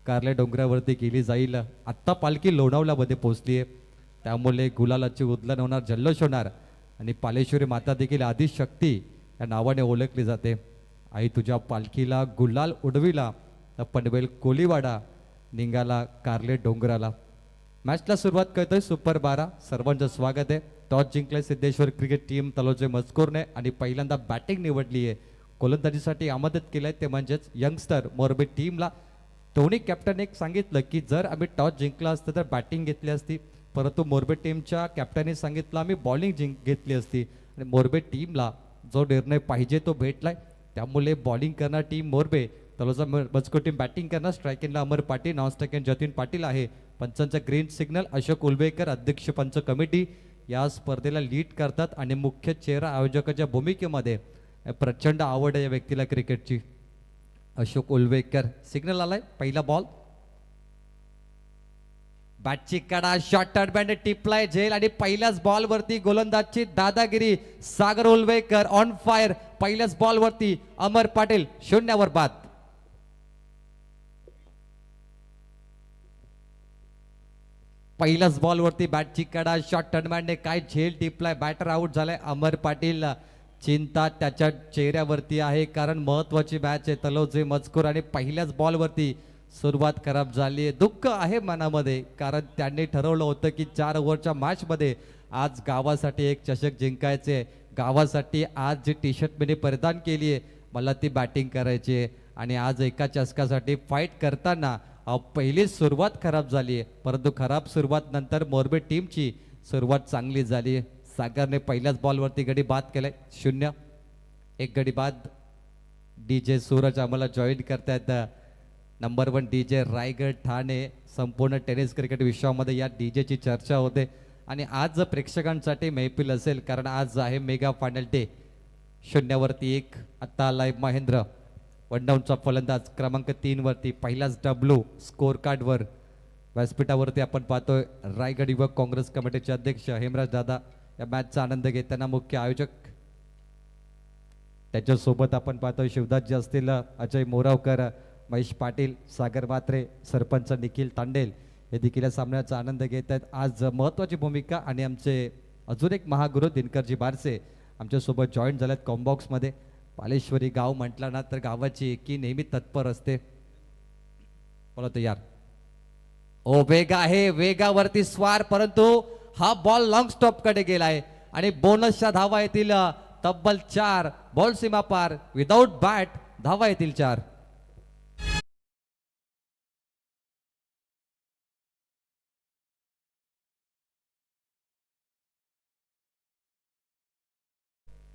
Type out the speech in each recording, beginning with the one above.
कारले डोंगरावरती केली जाईल. आत्ता पालखी लोणावळ्यामध्ये पोहोचली आहे, त्यामुळे गुलालाची उधळण होणार, जल्लोष होणार आणि पालेश्वरी माता देखील आदिशक्ती या नावाने ओळखली जाते. आई तुझ्या पालखीला गुलाल उडविला, पनवेल कोलीवाडा निघाला कारले डोंगराला. मॅचला सुरुवात करतोय सुपर 12. सर्वांचं स्वागत आहे. टॉस जिंकले सिद्धेश्वर क्रिकेट टीम तलोजे मजकूरने आणि पहिल्यांदा बॅटिंग निवडली आहे. गोलंदाजीसाठी आमंत्रित केलंय ते म्हणजेच यंगस्टर मोरबी टीमला. धोनी कॅप्टन एक सांगितलं की जर आम्ही टॉस जिंकला असतं तर बॅटिंग घेतली असती, परंतु मोरबी टीमच्या कॅप्टनने सांगितलं आम्ही बॉलिंग घेतली असती आणि मोरबी टीमला जो निर्णय पाहिजे तो भेटलाय. त्यामुळे बॉलिंग करणार टीम मोरबे, तलोजा मजकूर टीम बॅटिंग करणार. स्ट्रायकिंगला अमर पाटील, नॉन स्ट्रायकिंग जतीन पाटील आहे. पंचांचा ग्रीन सिग्नल अशोक उलवेकर, अध्यक्ष पंच कमिटी या स्पर्धेला लीड करतात आणि मुख्य चेहरा आयोजकाच्या भूमिकेमध्ये. प्रचंड आवड आहे या व्यक्तीला क्रिकेटची. अशोक उलवेकर, सिग्नल आलाय, पहिला बॉल, बॅटची कडा, शॉर्ट बँड टिपलाय झेल आणि पहिल्याच बॉल वरती गोलंदाजची दादागिरी. सागर उलवेकर ऑन फायर. पहिल्याच बॉल वरती अमर पाटील 0 बाद. पहिल्याच बॉल वरती बॅटची कडा, शॉर्ट टर्नबॅन्डने काय झेल टिपलाय, बॅटर आउट झालाय अमर पाटील. चिंता त्याच्या चेहऱ्यावरती आहे कारण महत्वाची मॅच आहे तलोजे मजकूर आणि पहिल्याच बॉल वरती सुरुवात खराब झाली आहे. दुःख आहे मनामध्ये कारण त्यांनी ठरवलं होतं की 4 ओव्हरच्या मॅच मध्ये आज गावासाठी एक चषक जिंकायचे. गावासाठी आज जी टी शर्ट मी परिधान केली आहे मला ती बॅटिंग करायची आहे आणि आज एका चषकासाठी फाईट करताना पहिली सुरुवात खराब झाली आहे, परंतु खराब सुरुवात नंतर मोरबी टीमची सुरुवात चांगली झाली आहे. सागरने पहिल्याच बॉलवरती गडी बाद केलाय 0. एक गडी बाद. डीजे सूरज आम्हाला जॉईन करतायत. Number 1 DJ Raigad Thane. संपूर्ण टेनिस क्रिकेट विश्वामध्ये या डीजेची चर्चा होते आणि आज प्रेक्षकांसाठी मैफिल असेल कारण आज आहे मेगा फायनल डे. 0 वरती 1 आता आलाय महेंद्र. वनडाऊनचा फलंदाज क्रमांक 3 वरती. पहिलाच डब्ल्यू स्कोर कार्डवर. व्यासपीठावरती आपण पाहतोय रायगड युवक काँग्रेस कमिटीचे अध्यक्ष हेमराज दादा या मॅचचा आनंद घेताना. मुख्य आयोजक त्याच्यासोबत आपण पाहतोय शिवदासजी असतील, अजय मोरावकर, महेश पाटील, सागर मात्रे, सरपंच निखिल तांडेल हे देखील या सामन्याचा आनंद घेत आहेत. आज महत्वाची भूमिका आणि आमचे अजून एक महागुरू दिनकरजी बारसे आमच्यासोबत जॉईन झाल्यात कॉम्बॉक्समध्ये. पालेश्वरी गाव म्हटला ना तर गावाची एकी नेहमी तत्पर असते. बोला तो यार. ओ वेग आहे, वेगावरती स्वार, परंतु हा बॉल लॉंग स्टॉप कडे गेलाय आणि बोनसच्या धावा येतील तब्बल 4. बॉल सीमा पार. विदाउट बॅट धावा येतील 4.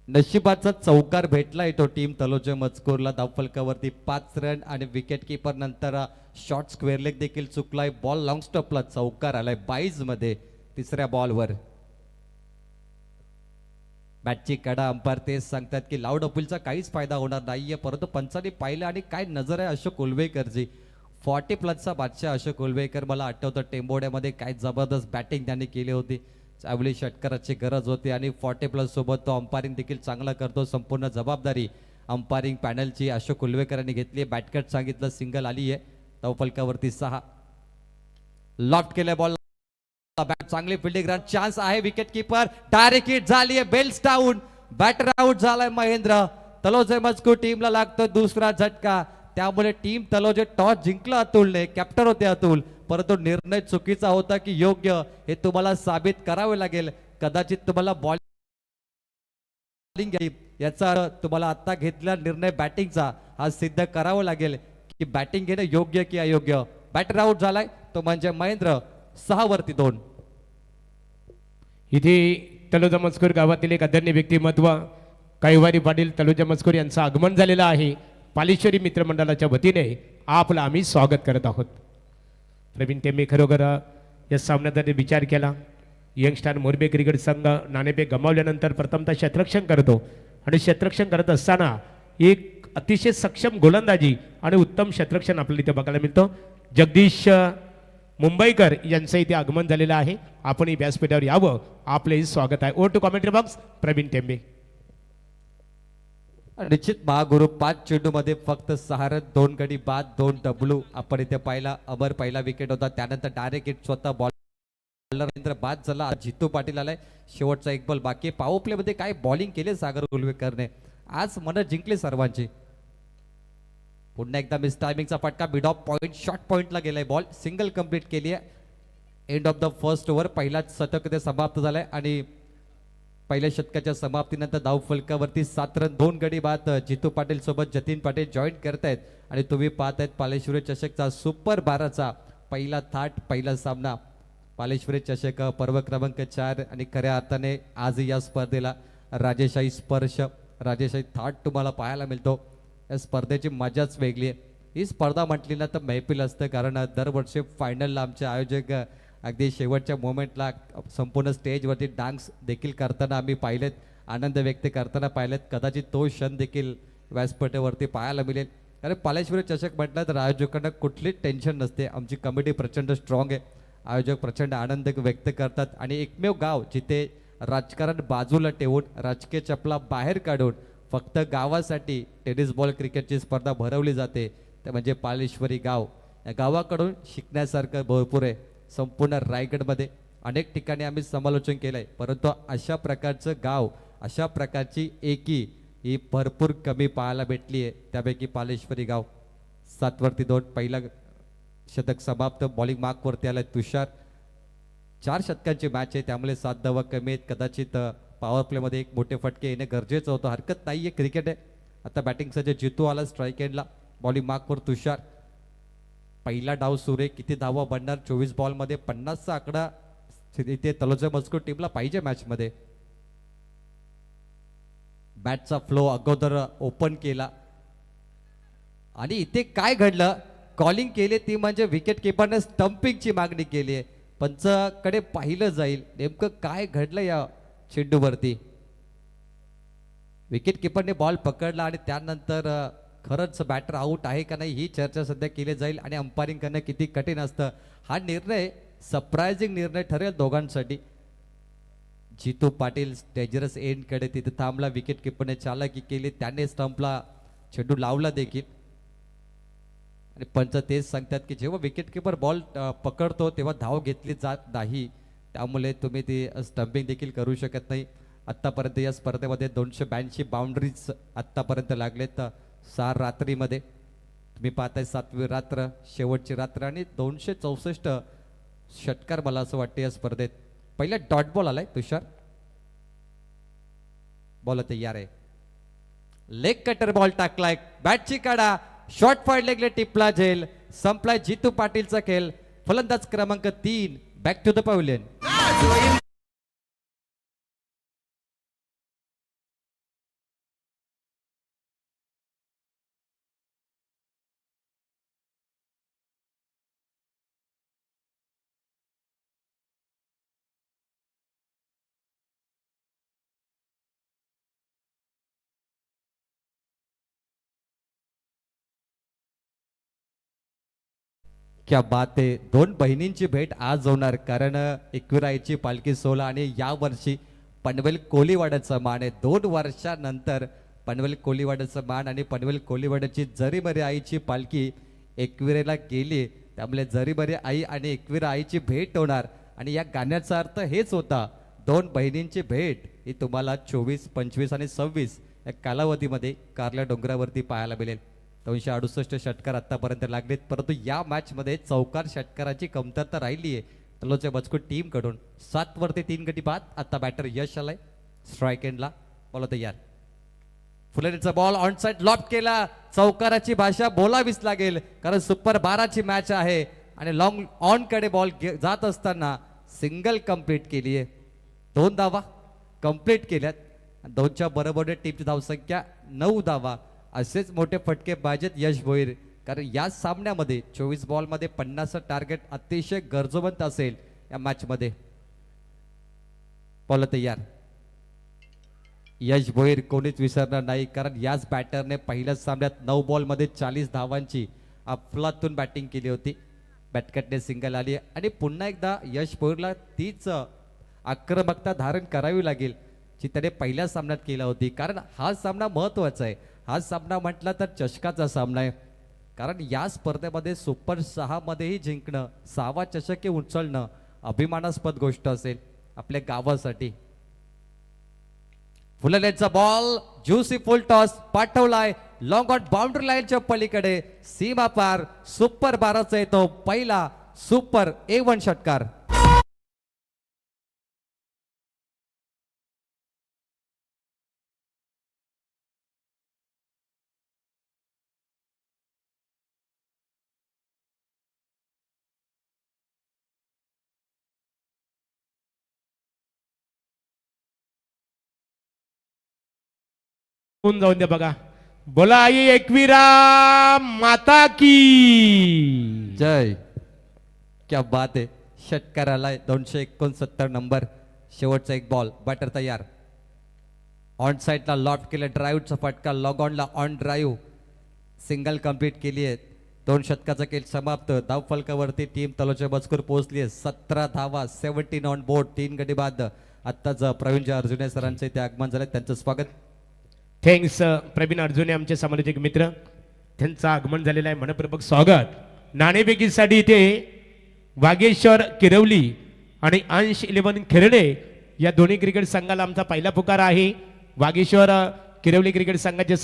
नशिबाचा चौकार भेटलाय तो टीम तलोजे मजकूरला. धावफलकावरती 5 रन आणि विकेट किपर नंतर शॉर्ट स्क्वेअर लेग देखील चुकलाय. बॉल लॉंग स्टॉपला चौकार आलाय 22 मध्ये 3ऱ्या बॉलवर. बॅटची कडा. अंपायर तेच सांगतात की लाऊड अपीलचा काहीच फायदा होणार नाहीये, परंतु पंचांनी पाहिलं आणि काय नजर आहे अशोक उलवेकरजी. 40+ बादशाह अशोक उलवेकर. मला आठवतं टेंबोड्यामध्ये काय जबरदस्त बॅटिंग त्यांनी केली होती. चावली षटकाराची गरज होती आणि 40+ सोबत तो अंपायरिंग देखील चांगला करतो. संपूर्ण जबाबदारी अंपायरिंग पॅनलची अशोक उलवेकरांनी घेतली. बॅटकट सांगितलं, सिंगल आली आहे. धावफलकावरती 6. लॉफ्ट केले बॉल. बॅट चांगली फिल्डिंग, रन चान्स आहे. विकेट किपर डायरेक्ट हिट झाली आहे. Bells down. बॅटर आउट झालाय महेंद्र. तलोजे मजकूर टीमला लागतो दुसरा झटका. त्यामुळे टीम तलोजे टॉस जिंकला अतुलने. कॅप्टन होते अतुल, परंतु निर्णय चुकीचा होता की योग्य हे तुम्हाला साबित करावे लागेल. कदाचित तुम्हाला बॉलिंग याचा तुम्हाला आता घेतला निर्णय बॅटिंगचा हा सिद्ध करावा लागेल की बॅटिंग घेणं योग्य की अयोग्य. बॅटर आउट झालाय तो म्हणजे महेंद्र. 6 वरती 2. इथे तलोजा मजकूर गावातील एक आदरणीय व्यक्तिमत्व कैवारी पाटील तलोजा मजकूर यांचं आगमन झालेलं आहे. पालेश्वरी मित्रमंडळाच्या वतीने आपलं आम्ही स्वागत करत आहोत. प्रवीण टेंबे खरोखर या सामन्यात विचार केला. यंगस्टार मोरबी क्रिकेट संघ नाणेफेक गमावल्यानंतर प्रथमतः क्षेत्ररक्षण करतो आणि क्षेत्ररक्षण करत असताना एक अतिशय सक्षम गोलंदाजी आणि उत्तम क्षेत्ररक्षण आपल्याला इथे बघायला मिळतं. जगदीश मुंबईकर यांचं इथे आगमन झालेलं आहे. आपणही व्यासपीठावर यावं, आपले स्वागत आहे. Over to commentary box Praveen Tembe. निश्चित महागुरु 5 चेंडूमध्ये फक्त 6 रन 2 गडी बाद 2 डब्ल्यू आपण इथे पाहिला. अमर पहिला विकेट होता, त्यानंतर डायरेक्ट हिट स्वतः बॉलर बाद झाला. जितू पाटील आलाय, शेवटचा एक बॉल बाकी. पॉवर प्ले मध्ये काय बॉलिंग केले सागर उलवेकरने, आज मन जिंकले सर्वांची. पुन्हा एकदा मिस टायमिंगचा फटका, मिड ऑफ पॉइंट शॉर्ट पॉइंटला गेलाय बॉल, सिंगल कंप्लीट केली आहे. End of the first over, पहिलाच शतक ते समाप्त झालाय आणि पहिल्या शतकाच्या समाप्तीनंतर धाव फलकावरती 7 रन 2 गडी बाद. जितू पाटील सोबत जतीन पाटील जॉईन करतायत आणि तुम्ही पाहतायत पालेश्वरी चषकचा सुपर 12चा पहिला थाट, पहिला सामना. पालेश्वरी चषक पर्व क्रमांक 4 आणि खऱ्या अर्थाने आज या स्पर्धेला राजेशाही स्पर्श, राजेशाही थाट तुम्हाला पाहायला मिळतो. या स्पर्धेची मजाच वेगळी आहे. ही स्पर्धा म्हटली ना तर मैफिल असतं, कारण दरवर्षी फायनलला आमचे आयोजक अगदी शेवटच्या मोमेंटला संपूर्ण स्टेजवरती डान्स देखील करताना आम्ही पाहिलेत, आनंद व्यक्त करताना पाहिलेत. कदाचित तो क्षण देखील व्यासपीठावरती पाहायला मिळेल. कारण पालेश्वरी चषक म्हटलं तर आयोजकांना कुठलीच टेन्शन नसते. आमची कमिटी प्रचंड स्ट्रॉंग आहे, आयोजक प्रचंड आनंद व्यक्त करतात आणि एकमेव गाव जिथे राजकारण बाजूला ठेवून, राजकीय चपला बाहेर काढून फक्त गावासाठी टेनिस बॉल क्रिकेटची स्पर्धा भरवली जाते ते म्हणजे पालेश्वरी गाव. या गावाकडून शिकण्यासारखं भरपूर आहे. संपूर्ण रायगडमध्ये अनेक ठिकाणी आम्ही समालोचन केलं आहे, परंतु अशा प्रकारचं गाव, अशा प्रकारची एकी ही भरपूर कमी पाहायला भेटली आहे. त्यापैकी पालेश्वरी गाव. 7 वरती 2, पहिला शतक समाप्त. बॉलिंग मार्कवरती आलाय तुषार. 4 षटकांची मॅच आहे, त्यामुळे 7 धावा कमी आहेत. कदाचित पॉवर प्लेमध्ये एक मोठे फटके येणे गरजेचं होतं, हरकत नाही आहे, क्रिकेट आहे. आता बॅटिंगचा जे जितू आला स्ट्राईक एंडला, बॉलिंग मार्कवर तुषार. पहिला डाव सुरे, किती धावा बनणार 24 बॉलमध्ये, 50चा आकडा इथे तलोजा मजकूर टीमला पाहिजे मॅचमध्ये. बॅटचा फ्लो अगोदर ओपन केला आणि इथे काय घडलं, कॉलिंग केली ती म्हणजे विकेट किपरने स्टंपिंगची मागणी केली आहे. पंचाकडे पाहिलं जाईल नेमकं काय घडलं या चेंडूवरती. विकेट किपरने बॉल पकडला आणि त्यानंतर खरंच बॅटर आउट आहे का नाही ही चर्चा सध्या केली जाईल आणि अंपायरिंग करणं किती कठीण असतं. हा निर्णय सरप्रायझिंग निर्णय ठरेल दोघांसाठी. जितू पाटील डेंजरस एंडकडे तिथे थांबला, विकेट किपरने चालाकी केली, त्याने स्टंपला चेंडू लावला देखील. आणि पंच तेच सांगतात की जेव्हा विकेट किपर बॉल पकडतो तेव्हा धाव घेतली जात नाही, त्यामुळे तुम्ही ती स्टंपिंग देखील करू शकत नाही. आत्तापर्यंत या स्पर्धेमध्ये 282 बाउंड्रीज आत्तापर्यंत लागलेत 6 रात्रीमध्ये. तुम्ही पाहताय 7वी रात्र, शेवटची रात्र आणि 264 षटकार मला असं वाटतं या स्पर्धेत. पहिला डॉट बॉल आलाय तुषार, बॉल तयार आहे. लेग कटर बॉल टाकलाय, बॅटची काढा, शॉर्ट फाईड लेगले टिपला झेल, संपलाय जितू पाटीलचा खेळ. फलंदाज क्रमांक 3 बॅक टू द पॅव्हलियन. क्या बात आहे. 2 बहिणींची भेट आज होणार, कारण एकविराईची पालखी सोहळा आणि यावर्षी पनवेल कोलीवाड्याचा मान आहे. 2 वर्षानंतर पनवेल कोलीवाड्याचा मान आणि पनवेल कोलीवाड्याची जरीमरी आईची पालखी एकविरेला गेली, त्यामुळे जरीमरी आई आणि एकविरा आईची भेट होणार. आणि या गाण्याचा अर्थ हेच होता, 2 बहिणींची भेट ही तुम्हाला 24, 25 आणि 26 या कालावधीमध्ये कारल्या डोंगरावरती पाहायला मिळेल. 268 षटकार आतापर्यंत लागलेत, परंतु या मॅच मध्ये चौकार षटकाराची कमतरता राहिली आहे तलोच्या मजकूर टीम कडून. 7 वरती 3 गडी बाद. आता बॅटर यश आलाय स्ट्राईक एंडला, बॉल तयार. फुलेचा बॉल ऑन साइड लॉप केला. चौकाराची भाषा बोलावीच लागेल, कारण सुपर 12ची मॅच आहे आणि लॉंग ऑन कडे बॉल जात असताना सिंगल कंप्लीट केली आहे. 2 धावा कंप्लीट केल्यात. 2च्या बरोबर टीमची धावसंख्या 9 धावा. असेच मोठे फटके पाहिजेत यश भोईर, कारण या सामन्यामध्ये 24 बॉलमध्ये 50 टार्गेट अतिशय गरजवंत असेल या मॅच मध्ये. बॉल तयार. यश भोईर कोणीच विसरणार नाही, कारण याच बॅटरने पहिल्याच सामन्यात 9 बॉलमध्ये 40 धावांची अफलातून बॅटिंग केली होती. बॅटकटने सिंगल आली आणि पुन्हा एकदा यश भोईरला तीच आक्रमकता धारण करावी लागेल जी त्याने पहिल्या सामन्यात केली होती, कारण हा सामना महत्वाचा आहे. हा सामना म्हटला तर चषकाचा सामना आहे, कारण या स्पर्धेमध्ये सुपर 6 मध्येही जिंकणं, 6वा चषक उचलणं अभिमानास्पद गोष्ट असेल आपल्या गावासाठी. फुललेचा बॉल ज्युसी फुल टॉस पाठवलाय लॉंग ऑन बाउंड्री लाईनच्या पलीकडे, सीमा पार. सुपर 12चा येतो पहिला सुपर A1 षटकार. होऊन जाऊन द्या बघा. बोला आई एकविरा माता की जय. क्या बात आहे. षटकाराला 269 नंबर. शेवटचा एक बॉल. बॅटर तयार. ऑन साईडला लॉफ्ट केलं, ड्राईव्हचा फटका, लॉग ऑनला ऑन ड्राईव्ह, सिंगल कंप्लीट केली आहे. 2 षटकाचा खेळ समाप्त. धावफलकावरती टीम तलोच्या मजकूर पोहोचली आहे. 17 धावा, 17 ऑन बोर्ड, 3 गडी बाद. आत्ताच प्रवीण अर्जुने सरांचे ते आगमन झाले, त्यांचं स्वागत. थँक्स प्रवीण अर्जुने आमचे सामाजिक मित्र, त्यांचं आगमन झालेलं आहे. मनपूर्वक स्वागत. नाणेफेकीसाठी इथे वागेश्वर किरवली आणि अंश 11 खेरणे या दोन्ही क्रिकेट संघाला आमचा पहिला पुकार आहे. वागेश्वर किरवली क्रिकेट संघाचे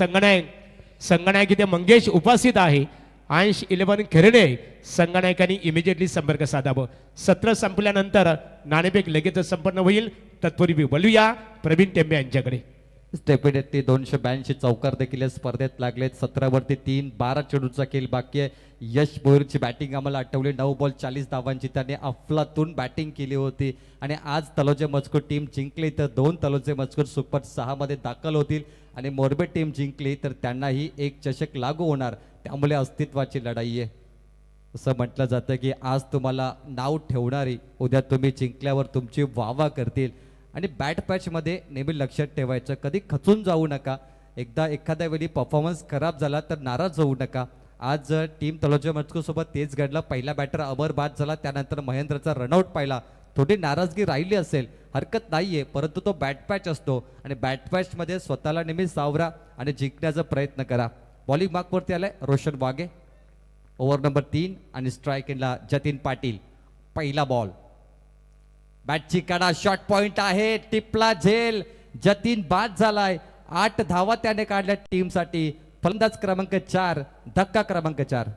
संघनायक इथे मंगेश उपस्थित आहे. अंश 11 खेरणे संघनायकांनी इमिजिएटली संपर्क साधावं. सत्र संपल्यानंतर नाणेफेक लगेच संपन्न होईल. तत्पूर्वी बोलूया प्रवीण टेंबे यांच्याकडे. डेफिनेटली 282 चौकार देखील या स्पर्धेत लागलेत. 17 वरती 3, 12 चेंडूचा खेळ बाकी आहे. यश भोईरची बॅटिंग आम्हाला आठवली. 9 बॉल 40 धावांची त्याने अफलातून बॅटिंग केली होती आणि आज तलोजे मजकूर टीम जिंकली तर 2 तलोजे मजकूर सुपर 6 मध्ये दाखल होतील आणि मोरबे टीम जिंकली तर त्यांनाही एक चषक लागू होणार. त्यामुळे अस्तित्वाची लढाई आहे. असं म्हटलं जातं की आज तुम्हाला नाव ठेवणारी उद्या तुम्ही जिंकल्यावर तुमची वावा करतील. आणि बॅट पॅचमध्ये नेहमी लक्षात ठेवायचं, कधी खचून जाऊ नका. एकदा एखाद्या वेळी परफॉर्मन्स खराब झाला तर नाराज होऊ नका. आज टीम तलोजा मजकूर सोबत तेच घडलं. पहिला बॅटर अमर बाद झाला, त्यानंतर महेंद्रचा रनआउट पाहिला. थोडी नाराजगी राहिली असेल, हरकत नाहीये, परंतु तो बॅट पॅच असतो आणि बॅट पॅचमध्ये स्वतःला नेहमी सावरा आणि जिंकण्याचा प्रयत्न करा. बॉलिंग मार्कवरती आलाय रोशन वागे. ओव्हर नंबर 3 आणि स्ट्राईक एंडला जतीन पाटील. पहिला बॉल, बॅटची कडा, शॉर्ट पॉइंट आहे, टिपला झेल, जतीन बाद झालाय. 8 धावा त्याने काढल्या टीमसाठी. फलंदाज क्रमांक 4, धक्का क्रमांक 4.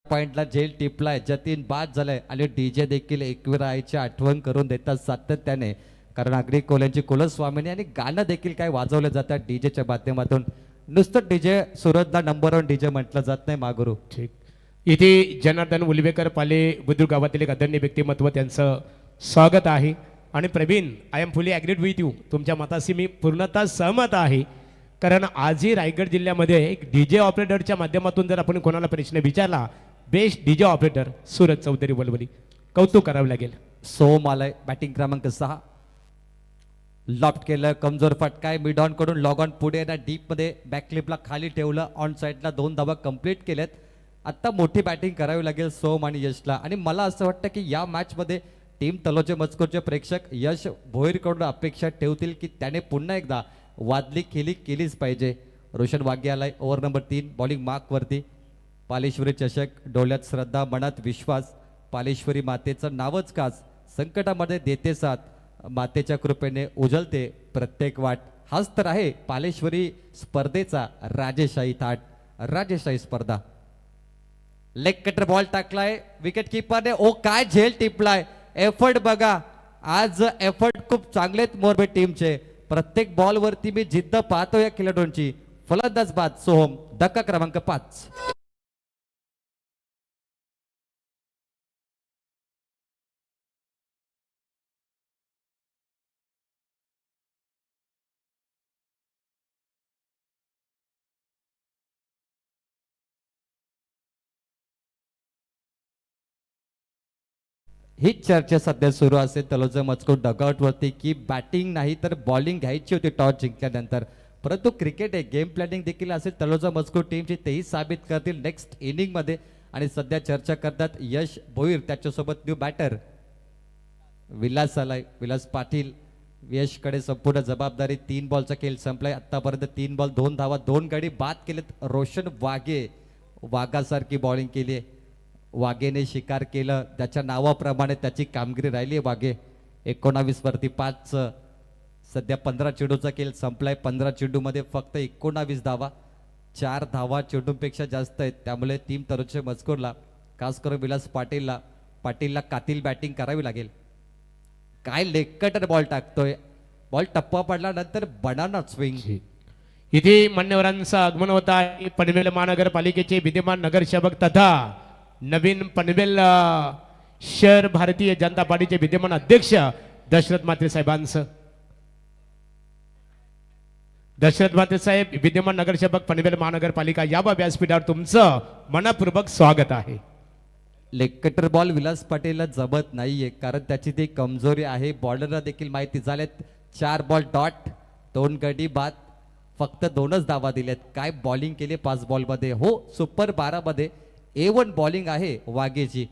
पॉइंटला झेल टिपलाय, जतीन बाद झालाय आणि डीजे देखील एकविरायची आठवण करून देतात सातत्याने, कारण आगरी कोल्यांची कुलस्वामिनी आणि गाणं देखील काय वाजवलं जातात डीजेच्या माध्यमातून. नुसतं डीजे सुरतला नंबर 1 डीजे म्हटलं जात नाही मागुरू. ठीक. इथे जनार्दन उलवेकर पाले बुद्रुक गावातील एक आदरणीय व्यक्तिमत्व, त्यांचं स्वागत आहे. आणि Praveen, I am fully agreed with you, तुमच्या मताशी मी पूर्णतः सहमत आहे. कारण आजही रायगड जिल्ह्यामध्ये एक डीजे ऑपरेटरच्या माध्यमातून जर आपण कोणाला प्रश्न विचारला, best DJ operator Suraj Chaudhari Valvali, कौतुक करावं लागेल. सोम आलाय, बॅटिंग क्रमांक 6. लॉफ्ट केलं, कमजोर फटकाय, मिड ऑन कडून लॉग ऑन पुढे ना डीप मध्ये बॅकलिपला खाली ठेवलं. ऑन साईडला 2 धावा कंप्लीट केल्यात. आता मोठी बॅटिंग करावी लागेल सोम आणि यशला. आणि मला असं वाटतं की या मॅच मध्ये टीम तलोचे मजकूरचे प्रेक्षक यश भोईरकडून अपेक्षा ठेवतील की त्याने पुन्हा एकदा वादली खेळी केलीच पाहिजे. रोशन वाघे आलाय. ओव्हर नंबर 3, बॉलिंग मार्क वरती. पालेश्वरी चषक, डोळ्यात श्रद्धा, मनात विश्वास. पालेश्वरी मातेचं नावच काच, संकटामध्ये देते साथ, मातेच्या कृपेने उजळते प्रत्येक वाट. हाच तर आहे पालेश्वरी स्पर्धेचा राजेशाही थाट, राजेशाही स्पर्धा. लेग कटर बॉल टाकलाय विकेट किपरने. ओ काय झेल टिपलाय. एफर्ट बघा, आज एफर्ट खूप चांगलेत मोरबे टीमचे. प्रत्येक बॉल वरती मी जिद्द पाहतो या खेळाडूंची. फलंदाज बाद सोहम, धक्का क्रमांक 5. हीच चर्चा सध्या सुरू असेल तलोजा मजकूर डगआउटवरती की बॅटिंग नाही तर बॉलिंग घ्यायची होती टॉस जिंकल्यानंतर. परंतु क्रिकेट आहे, गेम प्लॅनिंग देखील असेल तलोजा मजकूर टीमची, तेही साबित करतील नेक्स्ट इनिंगमध्ये. आणि सध्या चर्चा करतात यश भोईर, त्याच्यासोबत न्यू बॅटर विलास आलाय, विलास पाटील. यशकडे संपूर्ण जबाबदारी. 3 बॉलचा खेळ संपलाय आतापर्यंत. 3 बॉल 2 धावा 2 गडी बाद केलेत. रोशन वाघे, वाघासारखी बॉलिंग केली आहे. वाघेने शिकार केलं, त्याच्या नावाप्रमाणे त्याची कामगिरी राहिली आहे. वाघे 19 वरती 5. सध्या 15 चेंडूचा खेळ संपलाय. 15 चेंडूमध्ये फक्त 19 धावा. 4 धावा चेंडूपेक्षा जास्त आहेत. त्यामुळे टीम तरुचे मजकूरला, खास करून विलास पाटीलला कातील बॅटिंग करावी लागेल. काय लेगकटर बॉल टाकतोय. बॉल टप्पा पडल्यानंतर बनाना स्विंग. इथे मान्यवरांचं आगमन होत आहे. पनवेल महानगरपालिकेचे विद्यमान नगरसेवक तथा नवीन पनवेल शहर भारतीय जनता पार्टीचे विद्यमान अध्यक्ष दशरथ म्हात्रे साहेबांचं. दशरथ म्हात्रे साहेब, विद्यमान नगरसेवक पनवेल महानगरपालिका, या व्यासपीठावर तुमचं मनपूर्वक स्वागत आहे. लेगकटर बॉल विलास पाटीलला जमत नाहीये, कारण त्याची ती कमजोरी आहे. बॉलरला देखील माहिती झालेत. 4 बॉल डॉट 2 गडी बाद, फक्त 2च धावा दिलेत. काय बॉलिंग केली 5 बॉलमध्ये. हो, सुपर 12 मध्ये A1 बॉलिंग आहे वाघेची.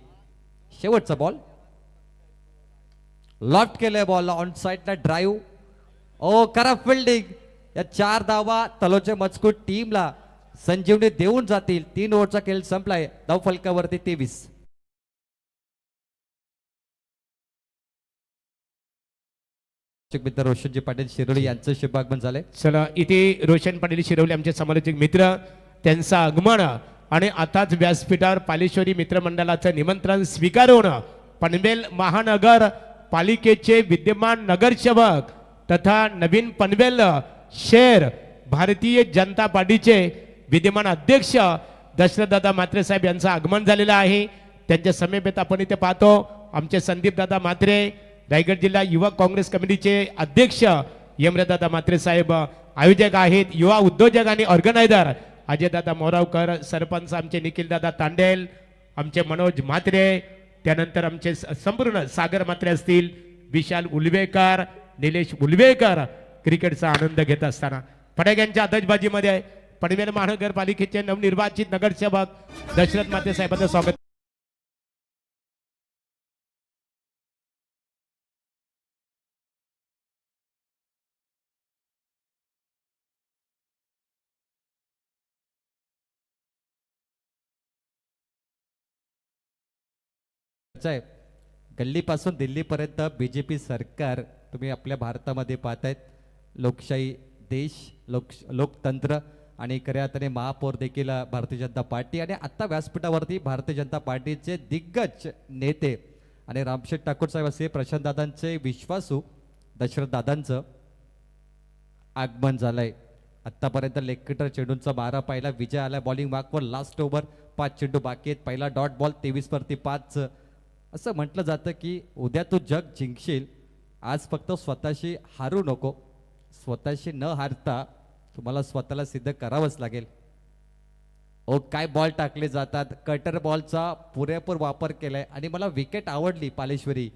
शेवटचा बॉल लॉफ्ट केलंय, बॉलला ऑन साइडला ड्राईव्ह. ओ, करा फिल्डिंग. या 4 धावा तलोचे मजकूर टीमला संजीवनी देऊन जातील. 3 ओव्हरचा खेळ संपलाय. धाव फलकावरती 23. मित्र रोशनजी पाटील शिरोळी यांचं शुभागमन झालंय. चला, इथे रोशन पाटील शिरवले आमचे समालोचक मित्र, त्यांचं आगमन आणि आताच व्यासपीठावर पालेश्वरी मित्रमंडळाचं निमंत्रण स्वीकारून पनवेल महानगर पालिकेचे विद्यमान नगरसेवक तथा नवीन पनवेल शहर भारतीय जनता पार्टीचे विद्यमान अध्यक्ष दशरथदादा म्हात्रे साहेब यांचं आगमन झालेलं आहे. त्यांच्या समेत आपण इथे पाहतो आमचे संदीपदादा म्हात्रे, रायगड जिल्हा युवा काँग्रेस कमिटीचे अध्यक्ष यमरदादा म्हात्रे साहेब, आयोजक आहेत युवा उद्योजक आणि ऑर्गनायझर अजयदादा मोरावकर, सरपंच आमचे निखिलदादा तांडेल, आमचे मनोज म्हात्रे, त्यानंतर आमचे संपूर्ण सागर म्हात्रे असतील, विशाल उलवेकर, निलेश उलवेकर क्रिकेटचा आनंद घेत असताना फटाक्यांच्या आतषबाजीमध्ये पनवेल महानगरपालिकेचे नवनिर्वाचित नगरसेवक दशरथ म्हात्रे साहेबांचं स्वागत. गल्लीपासून दिल्लीपर्यंत बीजेपी सरकार तुम्ही आपल्या भारतामध्ये पाहतायत. लोकशाही देश, लोकतंत्र आणि खऱ्या अर्थाने महापौर देखील भारतीय जनता पार्टी. आणि आता व्यासपीठावरती भारतीय जनता पार्टीचे दिग्गज नेते आणि रामशेठ ठाकूर साहेब असे प्रशांत दादांचे विश्वासू दशरथ दादांचं आगमन झालंय. आतापर्यंत लेगकटर चेंडूंचा 12 पाहिला. विजय आला बॉलिंग मार्कवर. लास्ट ओव्हर 5 चेंडू बाकी आहेत. पहिला डॉट बॉल 23 वरती 5. असं म्हटलं जातं की उद्या तू जग जिंकशील, आज फक्त स्वतःशी हारू नको. स्वतःशी न हारता तुम्हाला स्वतःला सिद्ध करावंच लागेल. ओ, काय बॉल टाकले जातात. कटर बॉलचा पुरेपूर वापर केलाय आणि मला विकेट आवडली. पालेश्वरी,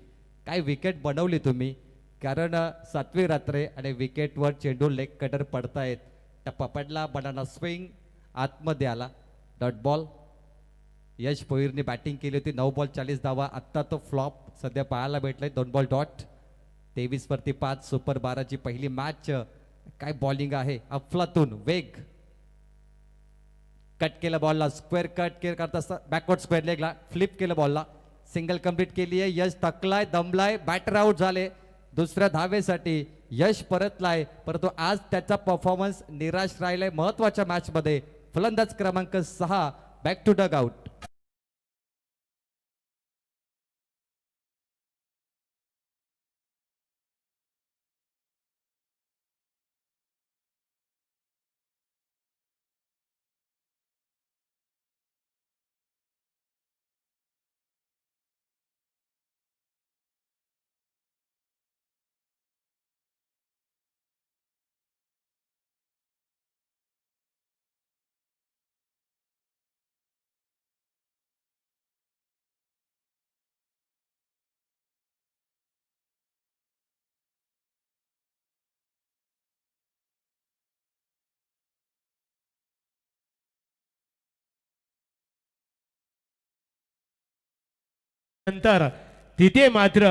काय विकेट बनवली तुम्ही, कारण 7वी रात्र आहे आणि विकेटवर चेंडू लेग कटर पडतायत. टप्पा पडला, बनाना स्विंग आतमध्ये आला, डॉट बॉल. यश भोईरने बॅटिंग केली होती. 9 बॉल 40 धावा. आत्ता तो फ्लॉप सध्या पाहायला भेटलाय. 2 बॉल डॉट 23 वरती 5. सुपर 12ची पहिली मॅच. काय बॉलिंग आहे. अफलातून वेग. कट केलं बॉलला. स्क्वेअर कट करत असता बॅकवर्ड स्क्वेअर लेगला फ्लिप केलं बॉलला. सिंगल कंप्लीट केली आहे. यश थकलाय, दमलाय, बॅटर आउट झाले. दुसऱ्या धावेसाठी यश परतलाय, परंतु आज त्याचा परफॉर्मन्स निराश राहिलाय महत्वाच्या मॅच मध्ये. फलंदाज क्रमांक 6 बॅक टू डग आउट. नंतर तिथे मात्र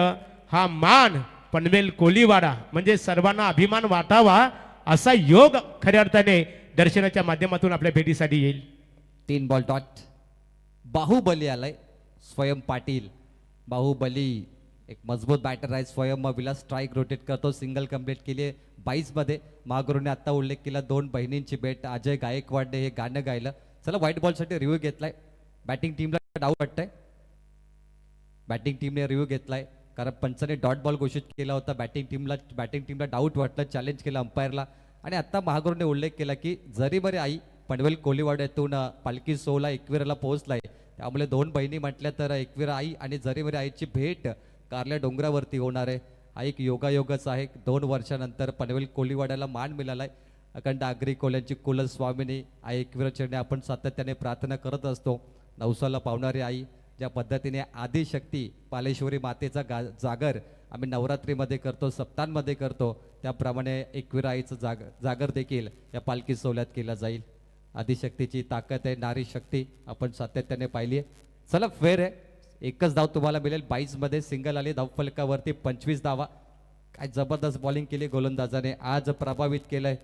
हा मान पनवेल कोलीवाडा म्हणजे सर्वांना अभिमान वाटावा असा योग खऱ्या अर्थाने दर्शनाच्या माध्यमातून आपल्या भेटीसाठी येईल. 3 बॉल डॉट. बाहुबली आलाय स्वयं पाटील. बाहुबली एक मजबूत बॅटर आहे. स्वयं विला स्ट्राईक रोटेट करतो. सिंगल कंप्लीट केली 22 मध्ये. महागुरूने आता उल्लेख केला 2 बहिणींची भेट. अजय गायकवाडने हे गाणं गायलं. चला व्हाईट बॉलसाठी रिव्ह्यू घेतलाय. बॅटिंग टीमला डाऊट वाटतंय. बॅटिंग टीमने रिव्ह्यू घेतलाय कारण पंचाने डॉट बॉल घोषित केला होता. बॅटिंग टीमला डाऊट वाटलं. चॅलेंज केलं अंपायरला. आणि आता महागुरूने उल्लेख केला की जरी बरे आई पनवेल कोलीवाड्यातून पालखी सोहळा एकविराला पोहोचलाय. त्यामुळे 2 बहिणी म्हटल्या तर एकविरा आई आणि जरी बरे आईची भेट कारल्या डोंगरावरती होणार आहे. हा एक योगायोगच आहे. 2 वर्षानंतर पनवेल कोलीवाड्याला मान मिळालाय. अखंड आगरी कोल्यांची कुलस्वामिनी आई एकविरा चरणी आपण सातत्याने प्रार्थना करत असतो. नवसाला पावणारी आई ज्या पद्धतीने आदिशक्ती पालेश्वरी मातेचा जागर आम्ही नवरात्रीमध्ये करतो, सप्तांमध्ये करतो, त्याप्रमाणे एकविरा आईचं जागर देखील या पालखी सोहळ्यात केला जाईल. आदिशक्तीची ताकद आहे, नारी शक्ती आपण सातत्याने पाहिली आहे. चला फेर आहे. एकच धाव तुम्हाला मिळेल. 22 मध्ये सिंगल आली. धावफलकावरती 25 धावा. काय जबरदस्त बॉलिंग केली गोलंदाजाने. आज प्रभावित केलंय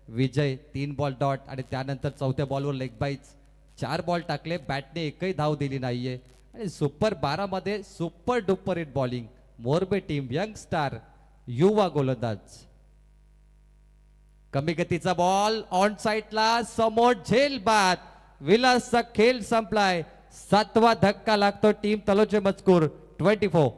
विजय. 3 बॉल डॉट आणि त्यानंतर चौथ्या बॉलवर लेग बाईज. 4 बॉल टाकले. बॅटने एकही धाव दिली नाहीये. आणि सुपर 12 मध्ये super duper hit bowling. Morbe team young star युवा गोलंदाज. कमी गतीचा बॉल ऑन साइडला समोर झेल बाद. विलासचा खेळ संपलाय. 7वा धक्का लागतो टीम तलोचे मजकूर 24.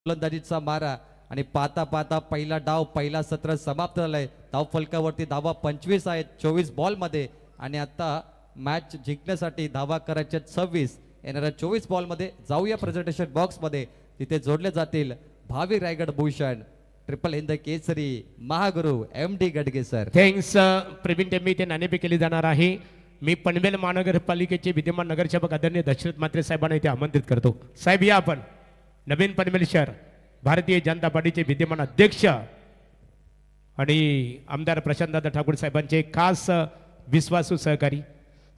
गोलंदाजीचा मारा आणि पाता पाता पहिला डाव पहिला सत्र समाप्त झालाय. धाव फलकावरती धावा 25 आहेत 24 बॉल मध्ये. आणि आता मॅच जिंकण्यासाठी धावा करायच्या 26. येणाऱ्या 24 बॉल मध्ये जाऊया प्रेझेंटेशन बॉक्स मध्ये. तिथे जोडले जातील भावी रायगड भूषण ट्रिपल हिंद केसरी महागुरु MD Gadge sir. Thanks Pravin Tembe. ते नाणेफेक केली जाणार आहे. मी पनवेल महानगरपालिकेचे विद्यमान नगरसेवक आदरणीय दशरथ म्हात्रे साहेबांना इथे आमंत्रित करतो. साहेब या आपण. नवीन पनवेल शहर भारतीय जनता पार्टीचे विद्यमान अध्यक्ष आणि आमदार प्रशांतदादा ठाकूर साहेबांचे खास विश्वासू सहकारी.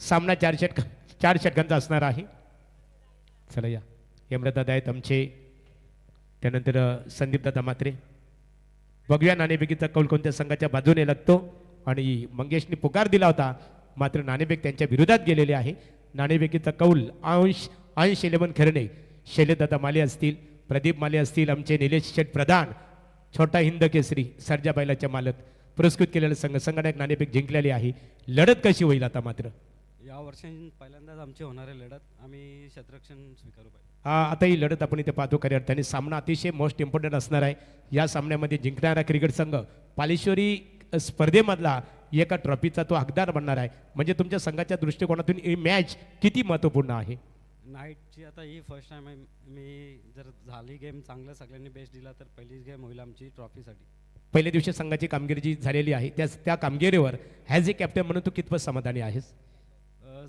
सामना 4 षटकांचा असणार आहे. चला या. यमरदादा आहेत आमचे. त्यानंतर संदीपदादा म्हात्रे. बघूया नाणेफेकीचा कौल कोणत्या संघाच्या बाजूने लागतो. आणि मंगेशने पुकार दिला होता मात्र नाणेफेक त्यांच्या विरोधात गेलेले आहे. नाणेफेकीचा कौल अंश 11 खरणे शैलेदादा माले असतील, प्रदीप माले असतील, आमचे निलेश शेठ प्रधान, छोटा हिंद केसरी सर्जा बैलाच्या मालक पुरस्कृत केलेला संघ. संघटक नाणेफेक जिंकलेली आहे. लढत कशी होईल आता मात्र या वर्षी पहिल्यांदाच आमची होणारी लढत आम्ही क्षेत्ररक्षण स्वीकारू पाहिजे. आता ही लढत आपण इथे पाहतो. खऱ्या अर्थाने सामना अतिशय मोस्ट इम्पॉर्टंट असणार आहे. या सामन्यामध्ये जिंकणारा क्रिकेट संघ पालेश्वरी स्पर्धेमधला एका ट्रॉफीचा तो हकदार बनणार आहे. म्हणजे तुमच्या संघाच्या दृष्टिकोनातून ही मॅच किती महत्त्वपूर्ण आहे. नाईटची आता ही फर्स्ट टाइम आहे. मी जर झाली गेम चांगलं सगळ्यांनी बेस्ट दिला तर पहिलीच गेम होईल आमची ट्रॉफीसाठी. पहिल्या दिवशी संघाची कामगिरी जी झालेली आहे त्या कामगिरीवर ॲज ए कॅप्टन म्हणून तू कितपत समाधानी आहेस.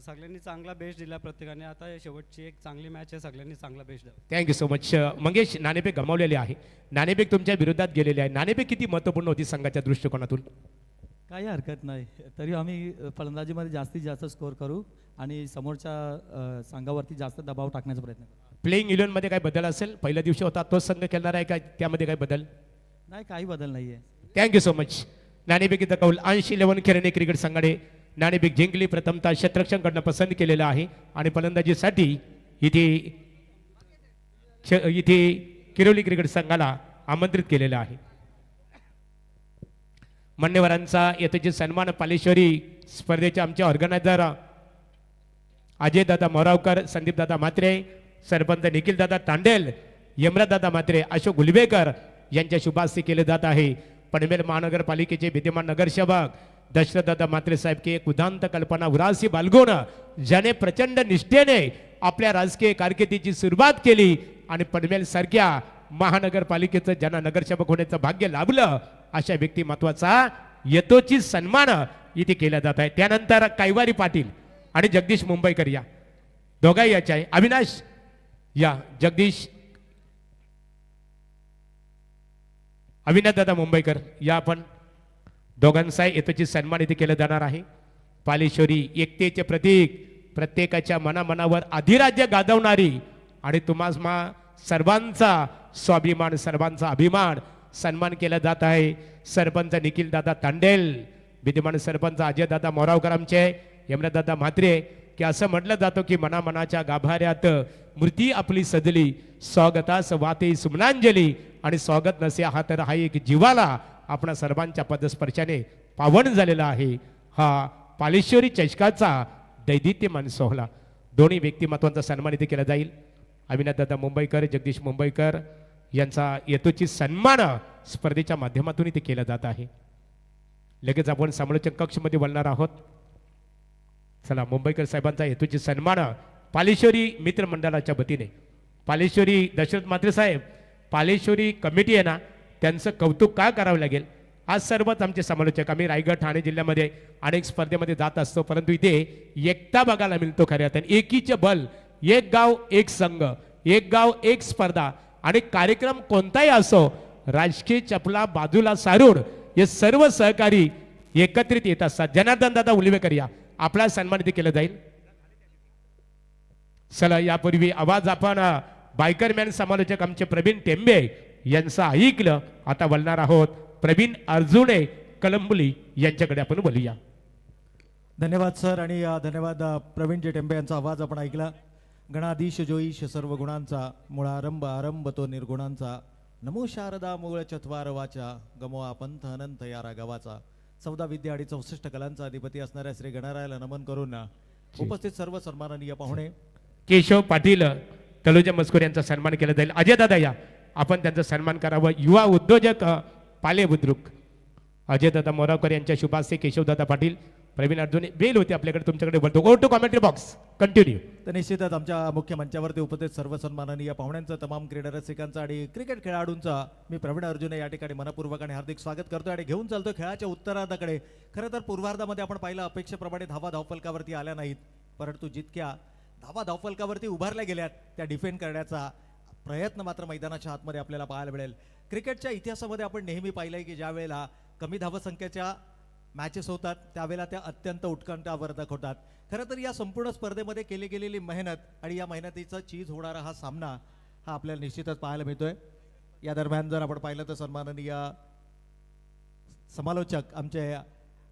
सगळ्यांनी चांगला बेस्ट दिला प्रत्येकाने. आता शेवटची एक चांगली मॅच आहे. सगळ्यांनी चांगला बेस्ट द्यावा. Thank you so much. मंगेश, नाणेफेक गमावलेले आहे. नाणेफेक तुमच्या विरोधात गेलेले आहे. नाणेफेक किती महत्त्वपूर्ण होती संघाच्या दृष्टिकोनातून. काही हरकत नाही. तरी आम्ही फलंदाजीमध्ये जास्तीत जास्त स्कोअर करू आणि समोरच्या संघावरती जास्त दबाव टाकण्याचा प्रयत्न करू. प्लेइंग 11 मध्ये काय बदल असेल. पहिल्या दिवशी होता तोच संघ खेळणार आहे का त्यामध्ये काय बदल. नाही, काही बदल नाही आहे. Thank you so much. नाणेफेकीचा कौल 11 खेळणे क्रिकेट संघाने नाणेफेक जिंकली. प्रथमतः क्षेत्ररक्षण करणं पसंत केलेलं आहे आणि फलंदाजीसाठी इथे किरोली क्रिकेट संघाला आमंत्रित केलेलं आहे. मान्यवरांचा यथोचित सन्मान पालेश्वरी स्पर्धेचे आमचे ऑर्गनायझर अजयदादा मोरावकर, संदीपदादा म्हात्रे, सरपंच निखिलदादा तांडेल, यमराजदादा म्हात्रे, अशोक गुलवेकर यांच्या शुभास्ते केले जात आहे. पनवेल महानगरपालिकेचे विद्यमान नगरसेवक दशरथदादा म्हात्रे साहेब की एक उदांत कल्पना उरासी बाळगून ज्याने प्रचंड निष्ठेने आपल्या राजकीय कारकिर्दीची सुरुवात केली आणि पनवेल सारख्या महानगरपालिकेचं ज्यांना नगरसेवक होण्याचं भाग्य लाभलं अशा व्यक्तिमत्वाचा यथोचित सन्मान इथे केला जात आहे. त्यानंतर कैवारी पाटील आणि जगदीश मुंबईकर या दोघाही याचे आहे. अविनाश या, जगदीश अविनाश दादा मुंबईकर या, आपण दोघांचा यथोचित सन्मान इथे केला जाणार आहे. पालेश्वरी एकतेचे प्रतीक, प्रत्येकाच्या मनामनावर अधिराज्य गाजवणारी आणि तुम्हा सर्वांचा स्वाभिमान, सर्वांचा अभिमान सन्मान केला जात आहे. सरपंच निखिल दादा तांडेल, विद्यमान सरपंच अजयदादा मोरावकर आमचे, यमराजदादा म्हात्रे, की असं म्हटलं जातं की मनामनाच्या गाभाऱ्यात मूर्ती आपली सजली, स्वागतास वाते सुमनांजली, आणि स्वागत नसे हा तर हा एक जीवाला आपणा सर्वांच्या पदस्पर्शाने पावन झालेला आहे. हा पालेश्वरी चषकाचा दैदित्यमान सोहळा. दोन्ही व्यक्तिमत्वांचा सन्मान इथे केला जाईल. अविनाशदादा मुंबईकर, जगदीश मुंबईकर यांचा यथोचित सन्मान स्पर्धेच्या माध्यमातून इथे केला जात आहे. लगेच आपण समालोचन कक्षमध्ये बोलणार आहोत. चला, मुंबईकर साहेबांचा यथोचित सन्मान पालेश्वरी मित्रमंडळाच्या वतीने. पालेश्वरी दशरथ म्हात्रे साहेब, पालेश्वरी कमिटी आहे ना, त्यांचं कौतुक का करावं लागेल. आज सर्वच आमचे समालोचक, आम्ही रायगड ठाणे जिल्ह्यामध्ये अनेक स्पर्धेमध्ये जात असतो, परंतु इथे एकता बघायला मिळतो खऱ्या अर्थाने. एकीचे बल, एक गाव एक संघ, एक गाव एक स्पर्धा, आणि कार्यक्रम कोणताही असो राजकीय चपला बाजूला सारून हे सर्व सहकारी एकत्रित येत असतात. जनार्दन दादा उलवेकर या, आपला सन्मान इथे केला जाईल. चला, यापूर्वी आवाज आपण बायकरमॅन समालोचक आमचे प्रवीण टेंबे यांचं ऐकलं. आता बोलणार आहोत प्रवीण अर्जुने कलंबुली यांच्याकडे आपण बोलूया. धन्यवाद सर, आणि धन्यवाद प्रवीण जे टेंबे यांचा आवाज आपण ऐकला. गणाधीश जोईश सर्व गुणांचा, मुळारंभ आरंभ तो निर्गुणांचा, नमो शारदा मूळ चत्वार वाचा, गमोआ पंथ अनंत या रागावाचा. 14 विद्या आणि 64 कलांचा अधिपती असणाऱ्या श्री गणरायाला नमन करून उपस्थित सर्व सन्माननीय पाहुणे. केशव पाटील तलोजा मस्कोर यांचा सन्मान केला जाईल. अजय दादा या, आपण त्यांचा सन्मान करावा. युवा उद्योजक पाले बुद्रुक अजय दादा मोरावकर यांच्या शुभास्ते केशवदादा पाटील, प्रवीण अर्जुने वेल होते आपल्याकडे, तुमच्याकडे बोलतो. Go to commentary box, continue. तर निश्चितच आमच्या मुख्य मंचावरती उपस्थित सर्व सन्माननीय पाहुण्यांचं, तमाम क्रीडा रसिकांचं आणि क्रिकेट खेळाडूंचा मी प्रवीण अर्जुने या ठिकाणी मनपूर्वक आणि हार्दिक स्वागत करतो आणि घेऊन चालतो खेळाच्या उत्तरार्धाकडे. खरं तर पूर्वार्धामध्ये आपण पाहिलं अपेक्षेप्रमाणे धावा धावफलकावरती आल्या नाहीत, परंतु जितक्या धावा धावफलकावरती उभारल्या गेल्यात त्या डिफेंड करण्याचा प्रयत्न मात्र मैदानाच्या आतमध्ये आपल्याला पाहायला मिळेल. क्रिकेटच्या इतिहासामध्ये आपण नेहमी पाहिलंय की ज्या वेळेला कमी धावसंख्येच्या मॅचेस होतात त्यावेळेला त्या अत्यंत उत्कंठावर्धक होतात. खरं तर या संपूर्ण स्पर्धेमध्ये केली गेलेली मेहनत आणि या मेहनतीचा चीज होणारा हा सामना हा आपल्याला निश्चितच पाहायला मिळतोय. या दरम्यान जर आपण पाहिलं तर सन्माननीय समालोचक, आमचे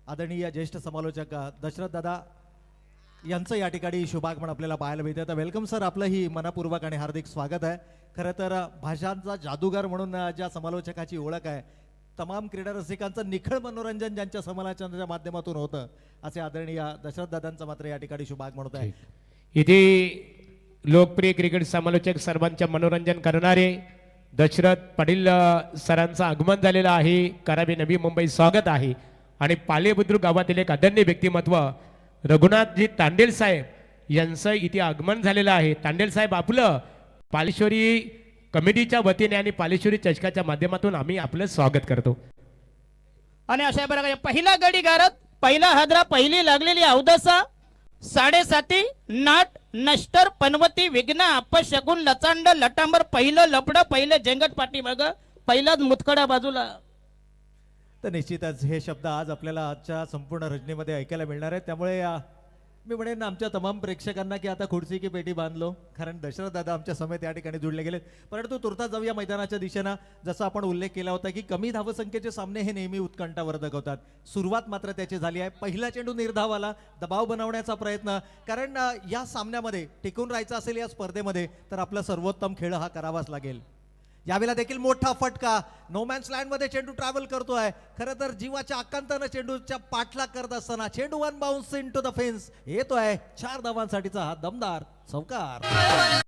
आदरणीय ज्येष्ठ समालोचक दशरथ दादा यांचं या ठिकाणी शुभागमन आपल्याला पाहायला मिळतं. तर वेलकम सर, आपलं ही मनपूर्वक आणि हार्दिक स्वागत आहे. खरं तर भाषांचा जादूगार म्हणून ज्या समालोचकाची ओळख आहे, तमाम क्रीडा रसिकांचं निखळ मनोरंजन ज्यांच्या समालोचनाच्या माध्यमातून होतं, असे आदरणीय दशरथ दादांचं मात्र या ठिकाणी शुभागमन होत आहे. इथे लोकप्रिय क्रिकेट समालोचक, सर्वांचे मनोरंजन करणारे दशरथ पाटील सरांचं आगमन झालेलं आहे. करावी नवी मुंबई स्वागत आहे. आणि पाले बुद्रुक गावातील एक आदरणीय व्यक्तिमत्व रघुनाथजी तांडेल साहेब यांचं इथे आगमन झालेलं आहे. तांडेल साहेब, आपलं पालेश्वरी कमिटीच्या वतीने आणि पालेश्वरी चषकाच्या माध्यमातून आम्ही आपलं स्वागत करतो. आणि अशा प्रकारे पहिला गडी गारत, पहिला हादरा, पहिली लागलेली अवदसा, 7.5 नाट नष्टर पनवती विघ्न अपशगुन लचांड लटांबर, पहिलं लपड, पहिलं जेंगट पाठी बघ, पहिलाच मुतखडा बाजूला. तर निश्चितच हे शब्द आज आपल्याला आजच्या संपूर्ण रचनेमध्ये ऐकायला मिळणार आहेत. त्यामुळे मी म्हणेन आमच्या तमाम प्रेक्षकांना की आता खुर्ची की पेटी बांधलो, कारण दशरथ दादा आमच्या समेत या ठिकाणी जुळले गेलेत. परंतु तुर्तास जाऊया मैदानाच्या दिशेनं. जसं आपण उल्लेख केला होता की कमी धावसंख्येचे सामने हे नेहमी उत्कंठावर्धक होतात. सुरुवात मात्र त्याची झाली आहे. पहिला चेंडू निर्धावाला, दबाव बनवण्याचा प्रयत्न, कारण या सामन्यामध्ये टिकून राहायचं असेल या स्पर्धेमध्ये तर आपला सर्वोत्तम खेळ हा करावाच लागेल. यावेळेला देखील मोठा फटका, नो मॅन्स लँड मध्ये चेंडू ट्रॅव्हल करतोय. खरं तर जीवाच्या आकांतानं चेंडूच्या पाठलाग करत असताना चेंडू one bounce into the fence येतोय. 4 धावांसाठीचा हा दमदार चौकार.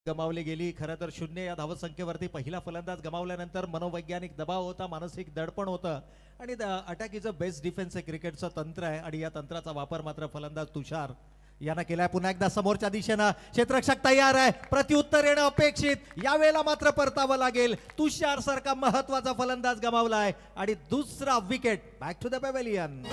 गमावली गेली. खरं तर 0 या धावसंख्येवरती पहिला फलंदाज गमावल्यानंतर मनोवैज्ञानिक दबाव होता, मानसिक दडपण होतं आणि attack is a best defence हे क्रिकेटचं तंत्र आहे आणि या तंत्राचा वापर मात्र फलंदाज तुषार यानं केलाय. पुन्हा एकदा समोरच्या दिशेनं क्षेत्ररक्षक तयार आहे, प्रत्युत्तर येणं अपेक्षित. यावेळेला मात्र परतावं लागेल. तुषार सारखा महत्वाचा फलंदाज गमावलाय आणि दुसरा wicket. Back to the pavilion.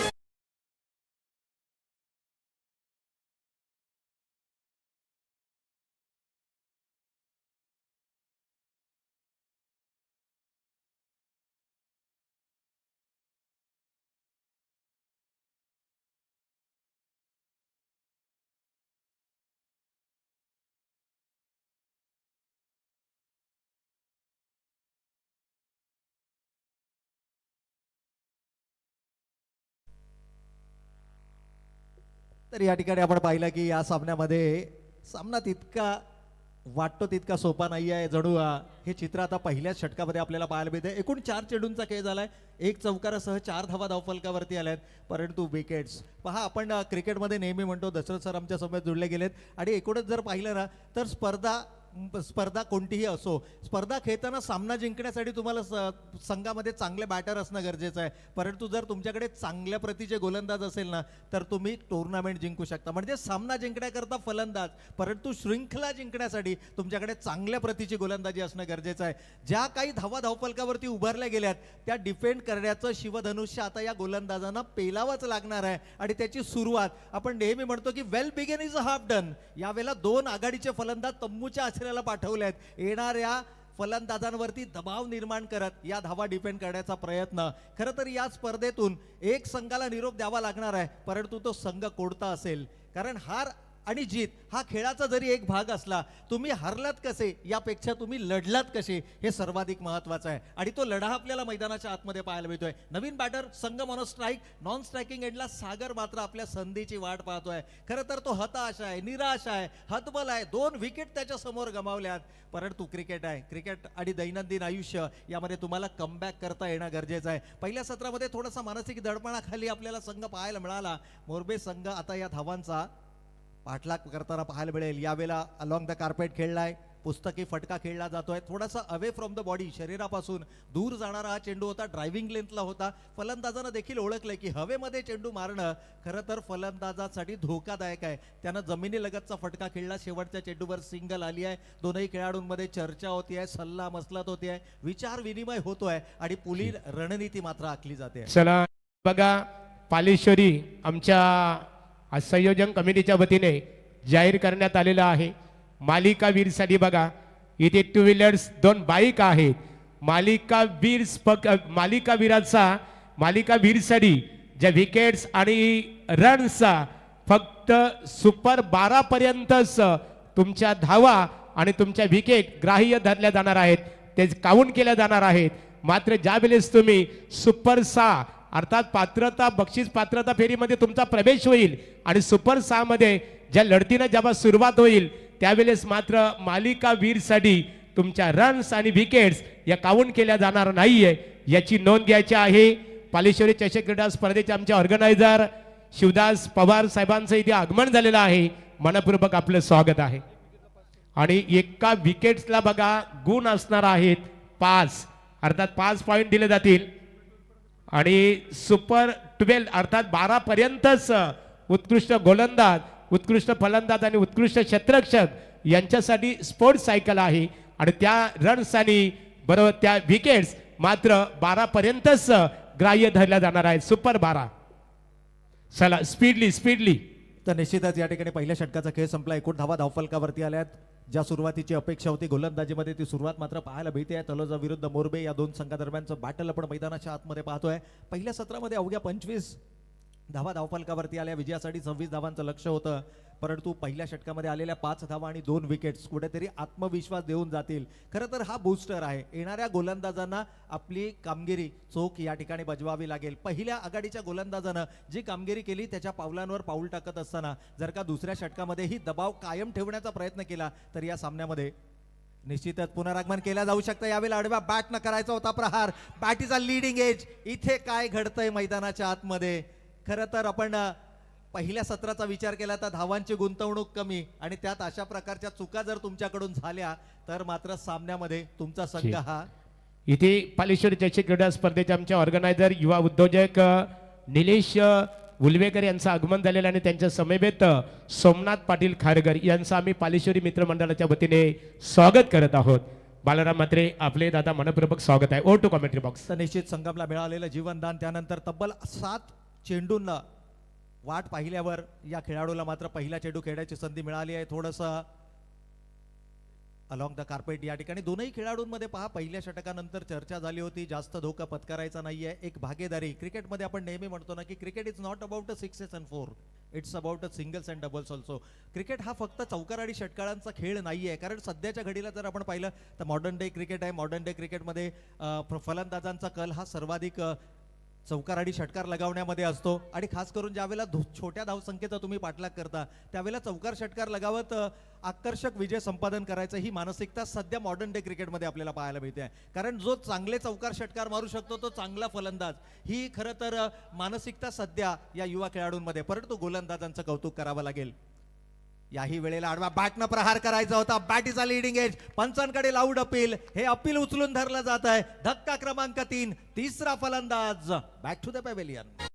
तर या ठिकाणी आपण पाहिलं की या सामन्यामध्ये सामना तितका वाटतो तितका सोपा नाही आहे. जणू हे चित्र आता पहिल्याच षटकामध्ये आपल्याला पाहायला मिळते. एकूण 4 चेंडूंचा खेळ झालाय. 1 चौकारासह 4 धावा धावफलकावरती आल्यात, परंतु विकेट्स पहा. आपण क्रिकेटमध्ये नेहमी म्हणतो, दशरथ सर आमच्या समोर जुळले गेलेत आणि एकूणच जर पाहिलं ना तर स्पर्धा कोणतीही असो, स्पर्धा खेळताना सामना जिंकण्यासाठी तुम्हाला संघामध्ये चांगले बॅटर असणं गरजेचं आहे. परंतु जर तुमच्याकडे चांगल्या प्रतीचे गोलंदाज असेल ना तर तुम्ही टुर्नामेंट जिंकू शकता. म्हणजे सामना जिंकण्याकरता फलंदाज, परंतु शृंखला जिंकण्यासाठी तुमच्याकडे चांगल्या प्रतीची गोलंदाजी असणं गरजेचं आहे. ज्या काही धावा धावफलकावरती उभारल्या गेल्यात त्या डिफेंड करण्याचं शिवधनुष्य आता या गोलंदाजांना पेलावंच लागणार आहे आणि त्याची सुरुवात आपण नेहमी म्हणतो की well begun is a half done. यावेळेला 2 आघाडीचे फलंदाज तंबूच्या आश्रयाला पाठवलेत. येणाऱ्या फलंदाजांवरती दबाव निर्माण करत या धावा डिफेंड करण्याचा प्रयत्न. खरं तर या स्पर्धेतून एक संघाला निरोप द्यावा लागणार आहे, परंतु तो संघ कोणता असेल, कारण हार आणि जीत हा खेळाचा जरी एक भाग असला, तुम्ही हरलात कसे यापेक्षा तुम्ही लढलात कसे हे सर्वाधिक महत्वाचं आहे आणि तो लढा आपल्याला मैदानाच्या आतमध्ये पाहायला मिळतोय. नवीन बॅटर संघ म्हणून स्ट्राईक, नॉन स्ट्रायकिंग एंडला सागर मात्र आपल्या संधीची वाट पाहतोय. खरं तर तो हताश आहे, निराश आहे, हतबल आहे. 2 विकेट त्याच्या समोर गमावल्यात, परंतु क्रिकेट आहे. क्रिकेट आणि दैनंदिन आयुष्य यामध्ये तुम्हाला कमबॅक करता येणं गरजेचं आहे. पहिल्या सत्रामध्ये थोडासा मानसिक दडपणाखाली आपल्याला संघ पाहायला मिळाला. मोरबे संघ आता या धावांचा पाठलाग करताना पाहायला मिळेल. यावेळेला अलॉंग द कार्पेट खेळलाय, पुस्तकी फटका खेळला जातोय. थोडासा अवे फ्रॉम द बॉडी, शरीरापासून दूर जाणारा हा चेंडू होता, ड्रायव्हिंग लेंथला होता. फलंदाजानं देखील ओळखलंय की हवेमध्ये चेंडू मारणं खरं तर फलंदाजासाठी धोकादायक आहे. त्यानं जमिनीलगतचा फटका खेळला. शेवटच्या चेंडूवर सिंगल आली आहे. दोनही खेळाडूंमध्ये चर्चा होती आहे, सल्ला मसलत होती आहे, विचार विनिमय होतोय आणि पुढील रणनीती मात्र आखली जाते. चला बघा, पालेश्वरी आमच्या संयोजन कमिटीच्या वतीने जाहीर करण्यात आलेला आहे. मालिका वीरसाठी बघा, इथे 2 व्हीलर्स 2 बाईक आहेत. मालिका वीरसाठी ज्या विकेट्स आणि रन्सचा फक्त सुपर 12 पर्यंतच तुमच्या धावा आणि तुमच्या विकेट ग्राह्य धरल्या जाणार आहेत, ते काउंट केल्या जाणार आहेत. मात्र ज्या वेळेस तुम्ही सुपर 6 अर्थात पात्रता बक्षीस पात्रता फेरीमध्ये तुमचा प्रवेश होईल आणि सुपर 6 मध्ये ज्या लढतीनं जेव्हा सुरुवात होईल त्यावेळेस मात्र मालिका वीरसाठी तुमच्या रन्स आणि विकेट्स या काउंट केल्या जाणार नाहीये, याची नोंद घ्यायची आहे. पालेश्वरी चषक क्रीडा स्पर्धेचे आमचे ऑर्गनायझर शिवदास पवार साहेबांचं इथे आगमन झालेलं आहे. मनपूर्वक आपलं स्वागत आहे. आणि एका विकेट्सला बघा गुण असणार आहेत 5, अर्थात 5 पॉइंट दिले जातील आणि सुपर 12 अर्थात 12 पर्यंतच उत्कृष्ट गोलंदाज, उत्कृष्ट फलंदाज आणि उत्कृष्ट क्षेत्ररक्षक यांच्यासाठी स्पोर्ट्स सायकल आहे आणि त्या रन्स आणि बरोबर त्या विकेट्स मात्र 12 पर्यंतच ग्राह्य धरल्या जाणार आहेत. सुपर 12. चला स्पीडली. तर निश्चितच या ठिकाणी पहिल्या षटकाचा खेळ संपला. एकूण धावा धावफलकावरती आल्यात. ज्या सुरुवातीची अपेक्षा होती गोलंदाजीमध्ये ती सुरुवात मात्र पाहायला मिळते. तलोजा विरुद्ध मोरबे या 2 संघादरम्यानचं बॅटल आपण मैदानाच्या आतमध्ये पाहतोय. पहिल्या सत्रामध्ये अवघ्या 25 धावा धावफलकावरती आल्या. विजयासाठी 26 धावांचं लक्ष होतं, परंतु पहिल्या षटकामध्ये आलेल्या 5 धावा आणि 2 विकेट्स कुठेतरी आत्मविश्वास देऊन जातील. खरं तर हा बूस्टर आहे. येणाऱ्या गोलंदाजांना आपली कामगिरी चोख या ठिकाणी बजवावी लागेल. पहिल्या आघाडीच्या गोलंदाजानं जी कामगिरी केली त्याच्या पावलांवर पाऊल टाकत असताना जर का दुसऱ्या षटकामध्येही दबाव कायम ठेवण्याचा प्रयत्न केला तर या सामन्यामध्ये निश्चितच पुनरागमन केला जाऊ शकतं. यावेळेला आडव्या बॅटनं करायचा होता प्रहार. Bat is a leading edge. इथे काय घडतंय मैदानाच्या आतमध्ये? खरं तर आपण पहिल्या सत्राचा विचार केला तर धावांची गुंतवणूक कमी आणि त्यात अशा प्रकारच्या चुका जर तुमच्याकडून झाल्या तर मात्र सामन्यामध्ये तुमचा संघ हा इथे पालेश्वरी चषक क्रीडा स्पर्धेचे आमचे ऑर्गनायझर युवा उद्योजक निलेश उलवेकर यांचं आगमन झालेलं आणि त्यांच्या समवेत सोमनाथ पाटील खारगर यांचं आम्ही पालेश्वरी मित्रमंडळाच्या वतीने स्वागत करत आहोत. बालराम म्हात्रे आपले दादा मनपूर्वक स्वागत आहे. ओ टू कॉमेंट्री बॉक्स. तर निश्चित संगमला मिळालेलं जीवनदान, त्यानंतर तब्बल 7 चेंडूंना वाट पाहिल्यावर या खेळाडूला मात्र पहिला चेंडू खेळायची संधी मिळाली आहे. थोडंसं अलॉंग द कार्पेट या ठिकाणी दोनही खेळाडूंमध्ये पहा पहिल्या षटकानंतर चर्चा झाली होती. जास्त धोका पत्करायचा नाहीये, एक भागीदारी. क्रिकेटमध्ये आपण नेहमी म्हणतो ना की cricket is not about a 6 and 4, it's about a singles and doubles also. Cricket हा फक्त चौकार आणि षटकारांचा खेळ नाहीये, कारण सध्याच्या घडीला जर आपण पाहिलं तर मॉडर्न डे क्रिकेट आहे. मॉडर्न डे क्रिकेटमध्ये फलंदाजांचा कल हा सर्वाधिक चौकार आणि षटकार लगावण्यामध्ये असतो आणि खास करून ज्यावेळेला छोट्या धावसंख्येचा तुम्ही पाठलाग करता त्यावेळेला चौकार षटकार लगावत आकर्षक विजय संपादन करायचं ही मानसिकता सध्या मॉडर्न डे क्रिकेटमध्ये आपल्याला पाहायला मिळते आहे. कारण जो चांगले चौकार षटकार मारू शकतो तो चांगला फलंदाज, ही खरं तर मानसिकता सध्या या युवा खेळाडूंमध्ये. परंतु गोलंदाजांचं कौतुक करावं लागेल. याही वेळेला आडवा बॅटनं प्रहार करायचा होता. Bat is a leading edge. पंचांकडे लाऊड अपील. हे अपील उचलून धरलं जात आहे. धक्का क्रमांक 3, तिसरा फलंदाज बॅक टू द पॅव्हेलियन.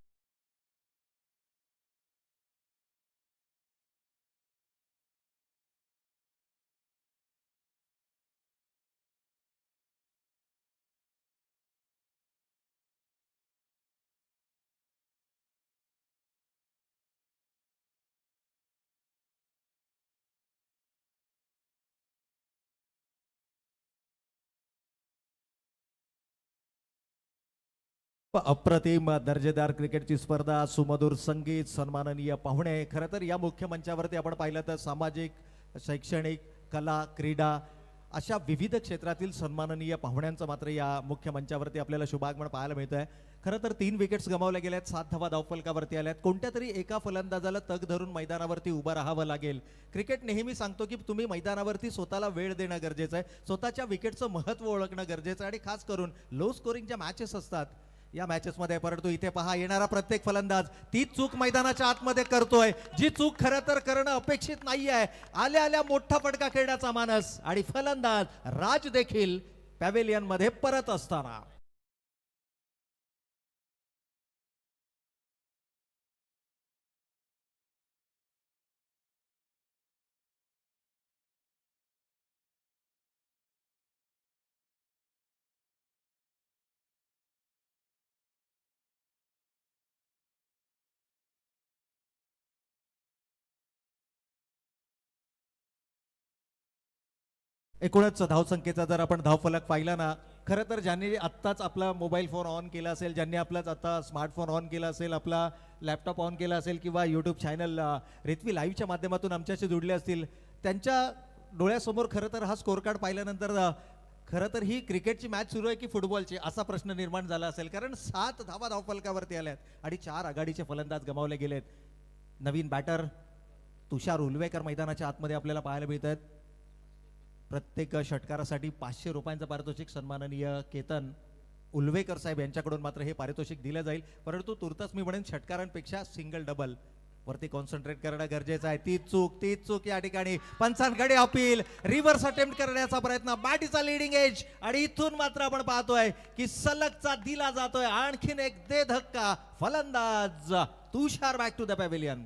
अप्रतिम दर्जेदार क्रिकेटची स्पर्धा, सुमधुर संगीत, सन्माननीय पाहुणे. खरं तर या मुख्य मंचावरती आपण पाहिलं तर सामाजिक, शैक्षणिक, कला, क्रीडा अशा विविध क्षेत्रातील सन्माननीय पाहुण्यांचं मात्र या मुख्य मंचावरती आपल्याला शुभागमन पाहायला मिळतंय. खरं तर 3 विकेट्स गमावल्या गेल्या आहेत, 7 धावा धावफलकावरती आल्यात. कोणत्या तरी एका फलंदाजाला तग धरून मैदानावरती उभं राहावं लागेल. क्रिकेट नेहमी सांगतो की तुम्ही मैदानावरती स्वतःला वेळ देणं गरजेचं आहे, स्वतःच्या विकेटचं महत्त्व ओळखणं गरजेचं आहे आणि खास करून लो स्कोरिंगच्या मॅचेस असतात या मॅचेसमध्ये. परंतु इथे पहा येणारा प्रत्येक फलंदाज तीच चूक मैदानाच्या आतमध्ये करतोय जी चूक खरं तर करणं अपेक्षित नाही आहे. आल्या आल्या मोठा फटका खेळण्याचा मानस आणि फलंदाज राज देखील पॅव्हेलियन मध्ये परत असताना एकूणच धावसंख्येचा जर आपण धावफलक पाहिला ना, खरं तर ज्यांनी आत्ताच आपला मोबाईल फोन ऑन केला असेल, ज्यांनी आपलाच आता स्मार्टफोन ऑन केला असेल, आपला लॅपटॉप ऑन केला असेल किंवा यूट्यूब चॅनल रिथवी लाईव्हच्या माध्यमातून आमच्याशी जुडले असतील, त्यांच्या डोळ्यासमोर खरं तर हा स्कोर कार्ड पाहिल्यानंतर खरं तर ही क्रिकेटची मॅच सुरू आहे की फुटबॉलची असा प्रश्न निर्माण झाला असेल. कारण 7 धावा धावफलकावरती आल्यात आणि 4 आघाडीचे फलंदाज गमावले गेलेत. नवीन बॅटर तुषार उलवेकर मैदानाच्या आतमध्ये आपल्याला पाहायला मिळत आहेत. प्रत्येक षटकारासाठी 500 रुपयांचं पारितोषिक सन्माननीय केतन उलवेकर साहेब यांच्याकडून मात्र हे पारितोषिक दिलं जाईल. परंतु तुर्तास मी म्हणेन षटकारांपेक्षा सिंगल डबल वरती कॉन्सन्ट्रेट करणं गरजेचं आहे. तीच चूक या ठिकाणी. पंचांकडे अपील, रिव्हर्स अटेम्प्ट करण्याचा प्रयत्न. Bat is a leading age आणि इथून मात्र आपण पाहतोय की सलगचा दिला जातोय आणखीन एक दे धक्का. फलंदाज तुषार बॅक टू द पॅव्हेलियन.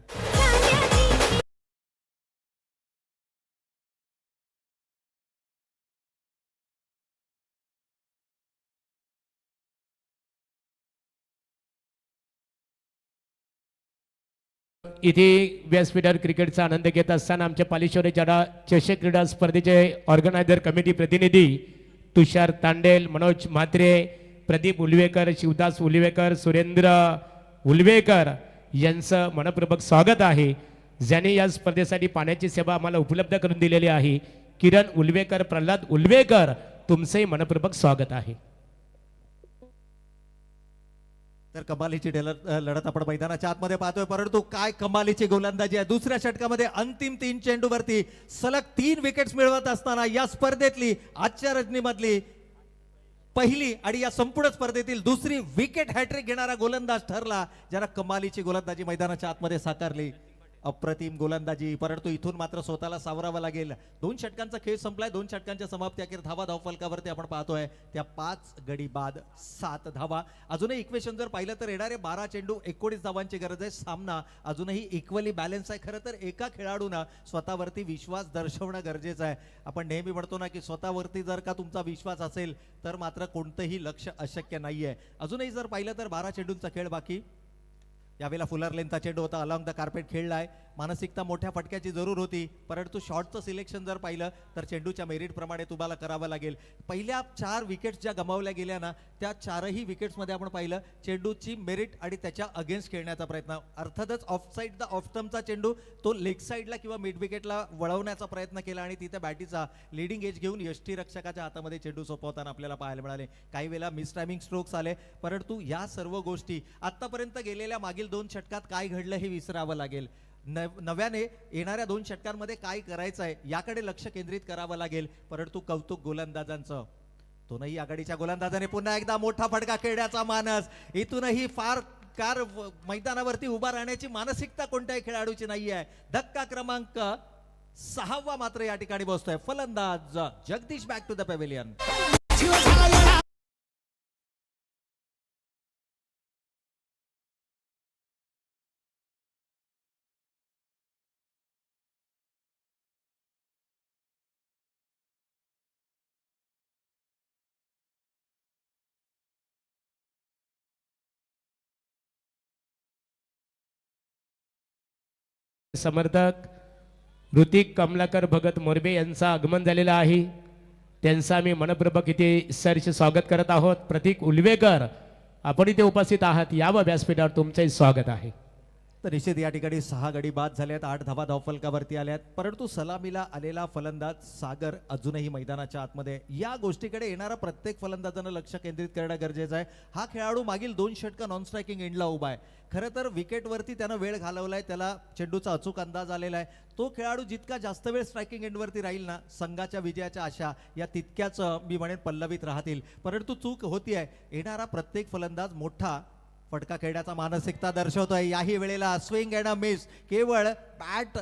इथे व्यासपीठावर क्रिकेटचा आनंद घेत असताना आमच्या पालेश्वरी जडा चषक क्रीडा स्पर्धेचे ऑर्गनायझर कमिटी प्रतिनिधी तुषार तांडेल, मनोज म्हात्रे, प्रदीप उलवेकर, शिवदास उलवेकर, सुरेंद्र उलवेकर यांचं मनपूर्वक स्वागत आहे. ज्याने या स्पर्धेसाठी पाण्याची सेवा आम्हाला उपलब्ध करून दिलेली आहे. किरण उल्वेकर, प्रल्हाद उल्वेकर, तुमचंही मनपूर्वक स्वागत आहे. तर कमालीची लढत आपण मैदानाच्या आतमध्ये पाहतोय, परंतु काय कमालीची गोलंदाजी आहे. दुसऱ्या षटकामध्ये अंतिम 3 चेंडूवरती सलग 3 विकेट्स मिळवत असताना या स्पर्धेतली आजच्या रजनीमधली पहिली आणि या संपूर्ण स्पर्धेतील दुसरी विकेट हॅट्रिक घेणारा गोलंदाज ठरला, ज्याला कमालीची गोलंदाजी मैदानाच्या आतमध्ये साकारली. अप्रतिम गोलंदाजी, परंतु इथून मात्र स्वतःला सावरावं लागेल. 2 षटकांचा खेळ संपलाय. 2 षटकांच्या समाप्ती अखेर धावा धावफलकावरती आपण पाहतोय त्या 5 गडी बाद 7 धावा. अजूनही इक्वेशन जर पाहिलं तर येणारे 12 चेंडू 19 धावांची गरज आहे. सामना अजूनही इक्वली बॅलन्स आहे. खरं तर एका खेळाडूनं स्वतःवरती विश्वास दर्शवणं गरजेचं आहे. आपण नेहमी म्हणतो ना की स्वतःवरती जर का तुमचा विश्वास असेल तर मात्र कोणतंही लक्ष्य अशक्य नाहीये. अजूनही जर पाहिलं तर 12 चेंडूंचा खेळ बाकी. यावेळेला फुलर लेनचा चेंडू होता, अलॉंग द कार्पेट खेळलाय. मानसिकता मोठ्या फटक्याची जरूर होती, परंतु शॉटचं सिलेक्शन जर पाहिलं तर चेंडूच्या मेरिट प्रमाणे तुम्हाला करावं लागेल. पहिल्या 4 विकेट्स ज्या गमावल्या गेल्या ना, त्या 4ही विकेट्समध्ये आपण पाहिलं चेंडूची मेरिट आणि त्याच्या अगेन्स्ट खेळण्याचा प्रयत्न. अर्थातच ऑफसाईड द ऑफ स्टंपचा चेंडू तो लेग साईडला किंवा मिड विकेटला वळवण्याचा प्रयत्न केला आणि तिथे बॅटीचा लिडिंग एज घेऊन यष्टीरक्षकाच्या हातामध्ये चेंडू सोपवताना आपल्याला पाहायला मिळाले. काही वेळेला मिस टायमिंग स्ट्रोक्स आले, परंतु या सर्व गोष्टी आतापर्यंत गेलेल्या मागील 2 षटकात काय घडलं हे विसरावं लागेल. नव्याने येणाऱ्या 2 षटकांमध्ये काय करायचं आहे याकडे लक्ष केंद्रित करावं लागेल. परंतु कौतुक गोलंदाजांचं. दोनही आघाडीच्या गोलंदाजाने पुन्हा एकदा मोठा फटका खेळण्याचा मानस. इथूनही फार मैदानावरती उभा राहण्याची मानसिकता कोणत्याही खेळाडूची नाही आहे. धक्का क्रमांक 6 मात्र या ठिकाणी बसतोय. फलंदाज Jagdish back to the pavilion. समर्थक ऋतिक कमलाकर भगत मोरबे यांचं आगमन झालेलं आहे. त्यांचं आम्ही मनपूर्वक इथे सरचे स्वागत करत आहोत. प्रतीक उल्वेकर, आपण इथे उपस्थित आहात, यावं व्यासपीठावर तुमचंही स्वागत आहे. तर निश्चित या ठिकाणी 6 गडी बाद झाल्यात, 8 धावा धावफलकावरती आल्यात, परंतु सलामीला आलेला फलंदाज सागर अजूनही मैदानाच्या आतमध्ये. या गोष्टीकडे येणारा प्रत्येक फलंदाजानं लक्ष केंद्रित करणं गरजेचं आहे. हा खेळाडू मागील 2 षटकं नॉन स्ट्रायकिंग एंडला उभा आहे. खरं तर विकेटवरती त्यानं वेळ घालवलाय, त्याला चेंडूचा अचूक अंदाज आलेला आहे. तो खेळाडू जितका जास्त वेळ स्ट्रायकिंग एंडवरती राहील ना, संघाच्या विजयाच्या आशा या तितक्याच मी म्हणेन पल्लवित राहतील. परंतु चूक होती आहे. येणारा प्रत्येक फलंदाज मोठा फटका खेळण्याचा मानसिकता दर्शवतोय. याही वेळेला स्विंग अँड अ मिस, केवळ बॅट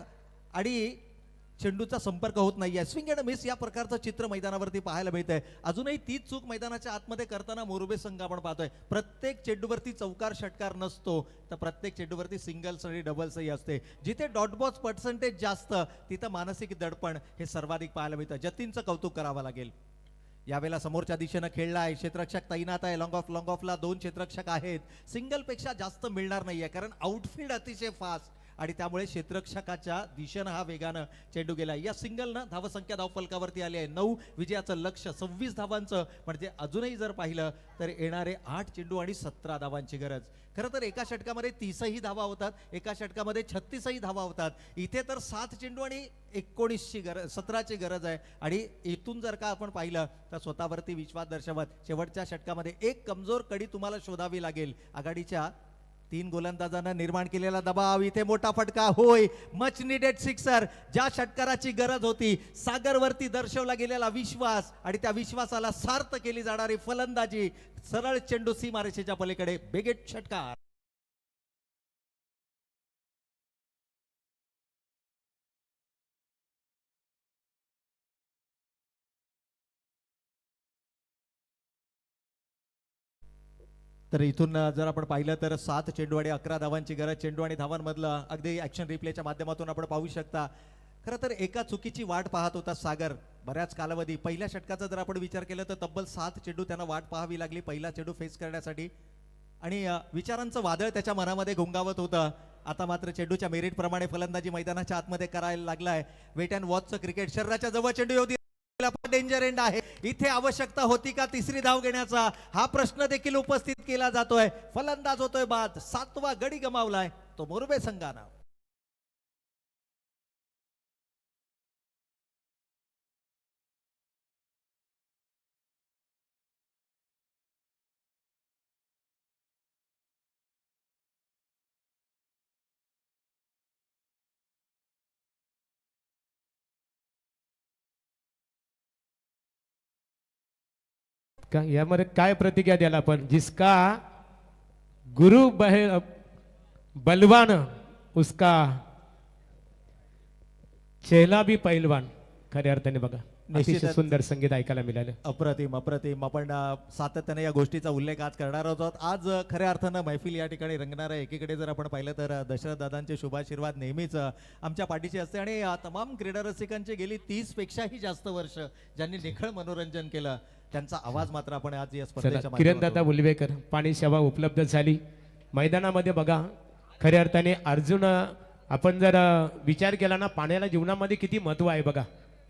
आणि चेंडूचा संपर्क होत नाहीये. स्विंग अँड मिस या प्रकारचं चित्र मैदानावरती पाहायला मिळतंय. अजूनही तीच चूक मैदानाच्या आतमध्ये करताना मोरबे संघ आपण पाहतोय. प्रत्येक चेंडूवरती चौकार षटकार नसतो, तर प्रत्येक चेंडूवरती सिंगल्स आणि डबल्सही असते. जिथे डॉट बॉल्स पर्सेंटेज जास्त तिथं मानसिक दडपण हे सर्वाधिक पाहायला मिळतं. जतीनचं कौतुक करावं लागेल. यावेळेला समोरच्या दिशेनं खेळला आहे, क्षेत्ररक्षक तैनात आहे. लॉंग ऑफला 2 क्षेत्ररक्षक आहेत. सिंगल पेक्षा जास्त मिळणार नाहीये, कारण आउटफील्ड अतिशय फास्ट आणि त्यामुळे क्षेत्ररक्षकाच्या दिशेनं हा वेगानं चेंडू गेला. या सिंगलनं धावसंख्या धावफलकावरती आली आहे. 9 विजयाचं लक्ष, 26 धावांचं. म्हणजे अजूनही जर पाहिलं तर येणारे 8 चेंडू आणि 17 धावांची गरज. खरं तर एका षटकामध्ये 30ही धावा होतात, एका षटकामध्ये 36ही धावा होतात. इथे तर 7 चेंडू आणि 19ची गरज, 17ची गरज आहे. आणि इथून जर का आपण पाहिलं तर स्वतःवरती विश्वास दर्शवत शेवटच्या षटकामध्ये एक कमजोर कडी तुम्हाला शोधावी लागेल. आघाडीच्या 3 गोलंदाजांना निर्माण केलेला दबाव, इथे मोठा फटका. होय, मच निडेड सिक्सर. ज्या षटकाराची गरज होती, सागरवरती दर्शवला गेलेला विश्वास आणि त्या विश्वासाला सार्थ केली जाणारी फलंदाजी. सरळ चेंडू सीमारेषेच्या पलीकडे, बेगेट षटकार. तर इथून जर आपण पाहिलं तर 7 चेंडू आणि 11 धावांची गरज. चेंडू आणि धावांमधलं अगदी ऍक्शन रिप्लेच्या माध्यमातून आपण पाहू शकता. खरं तर एका चुकीची वाट पाहत होता सागर बऱ्याच कालावधी. पहिल्या षटकाचा जर आपण विचार केला तर तब्बल 7 चेंडू त्यांना वाट पाहावी लागली पहिला चेंडू फेस करण्यासाठी. आणि विचारांचं वादळ त्याच्या मनामध्ये घोंगावत होतं. आता मात्र चेंडूच्या मेरिट प्रमाणे फलंदाजी मैदानाच्या आतमध्ये करायला लागलाय. वेट अँड वॉचचं क्रिकेट. शरीराच्या जवळ चेंडू येऊ डेंजर एंड आहे. इथे आवश्यकता होती का 3री धाव घेण्याचा, हा प्रश्न देखील उपस्थित केला जातोय. फलंदाज होतोय बाद. 7वा गडी गमावलाय. तो मोरबे संघानं. का यामध्ये काय प्रतिक्रिया द्याल आपण? जिसका गुरु बलवान उसका चेला भी पैलवान. खऱ्या अर्थाने बघा, अतिशय निश्चितच. सुंदर संगीत ऐकायला मिळालं. अप्रतिम अप्रतिम. आपण सातत्याने या गोष्टीचा उल्लेख आज करणार आहोत. आज खऱ्या अर्थानं मैफिल या ठिकाणी रंगणार आहे. एकीकडे जर आपण पाहिलं तर दशरथ दादांचे शुभाशीर्वाद नेहमीच आमच्या पाठीशी असते आणि तमाम क्रीडा रसिकांचे गेली 30 पेक्षाही जास्त वर्ष ज्यांनी निखळ मनोरंजन केलं त्यांचा आवाज मात्र आपण आज या स्पर्धेच्या किरण दादा माध्यमातून- उलवेकर, पाणी सेवा उपलब्ध झाली मैदानामध्ये. बघा खऱ्या अर्थाने अर्जुन, आपण जर विचार केला ना, पाण्याला जीवनामध्ये किती महत्व आहे बघा.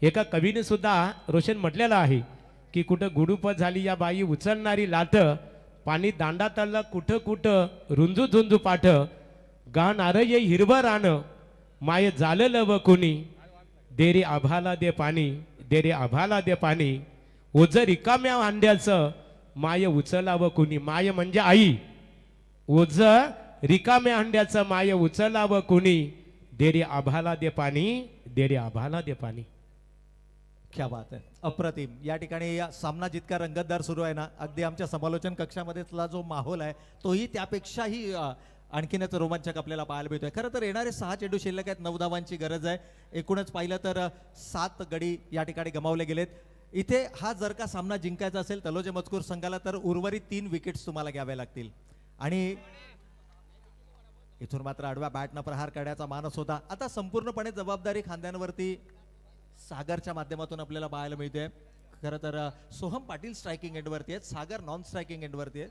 एका कवीने सुद्धा रोशन म्हटलेलं आहे की कुठं गुडूप झाली या बाई उचलणारी लाट, पाणी दांडा तळला कुठं कुठं रुंजू झुंजू पाठ, गाणार ये हिरवं रान, माय झालं व कुणी, दे रे आभाला दे पाणी, दे रे आभाला दे पाणी, ओझ रिकाम्या अंड्याचं माय उचलावं कुणी. माय म्हणजे आई, ओझ रिकाम्या अंड्याचं माय उचलावं कुणी, दे रे आभाला दे पाणी, दे रे आभाला दे पाणी. क्या बात आहे, अप्रतिम. या ठिकाणी या सामना जितका रंगतदार सुरू आहे ना, अगदी आमच्या समालोचन कक्षामधला जो माहोल आहे तोही त्यापेक्षाही आणखीनच रोमांचक आपल्याला पाहायला मिळतोय. खरं तर येणारे 6 चेंडू शिल्लक आहेत, 9 धावांची गरज आहे. एकूणच पाहिलं तर 7 गडी या ठिकाणी गमावले गेलेत. इथे हा जर का सामना जिंकायचा असेल तलोजे मजकूर संघाला तर उर्वरित 3 विकेट्स तुम्हाला घ्याव्या लागतील आणि इथून मात्र आडव्या बॅटनं प्रहार करण्याचा मानस होता. आता संपूर्णपणे जबाबदारी खांद्यांवरती सागरच्या माध्यमातून आपल्याला पाहायला मिळते. खरं तर सोहम पाटील स्ट्रायकिंग एंडवरती आहेत, सागर नॉन स्ट्रायकिंग एंडवरती आहेत.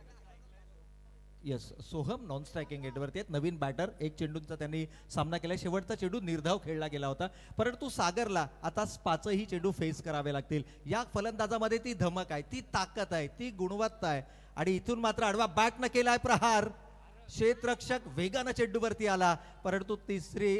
येस, सोहम नॉन स्ट्रायकिंग एंडवरती आहेत. नवीन बॅटर, 1 चेंडूंचा त्यांनी सामना केला. शेवटचा चेंडू निर्धाव खेळला गेला होता, परंतु सागरला आता 5ही चेंडू फेस करावे लागतील. या फलंदाजामध्ये ती धमक आहे, ती ताकद आहे, ती गुणवत्ता आहे आणि इथून मात्र आडवा बॅटनं केलाय प्रहार. क्षेत्ररक्षक वेगानं चेंडूवरती आला, परंतु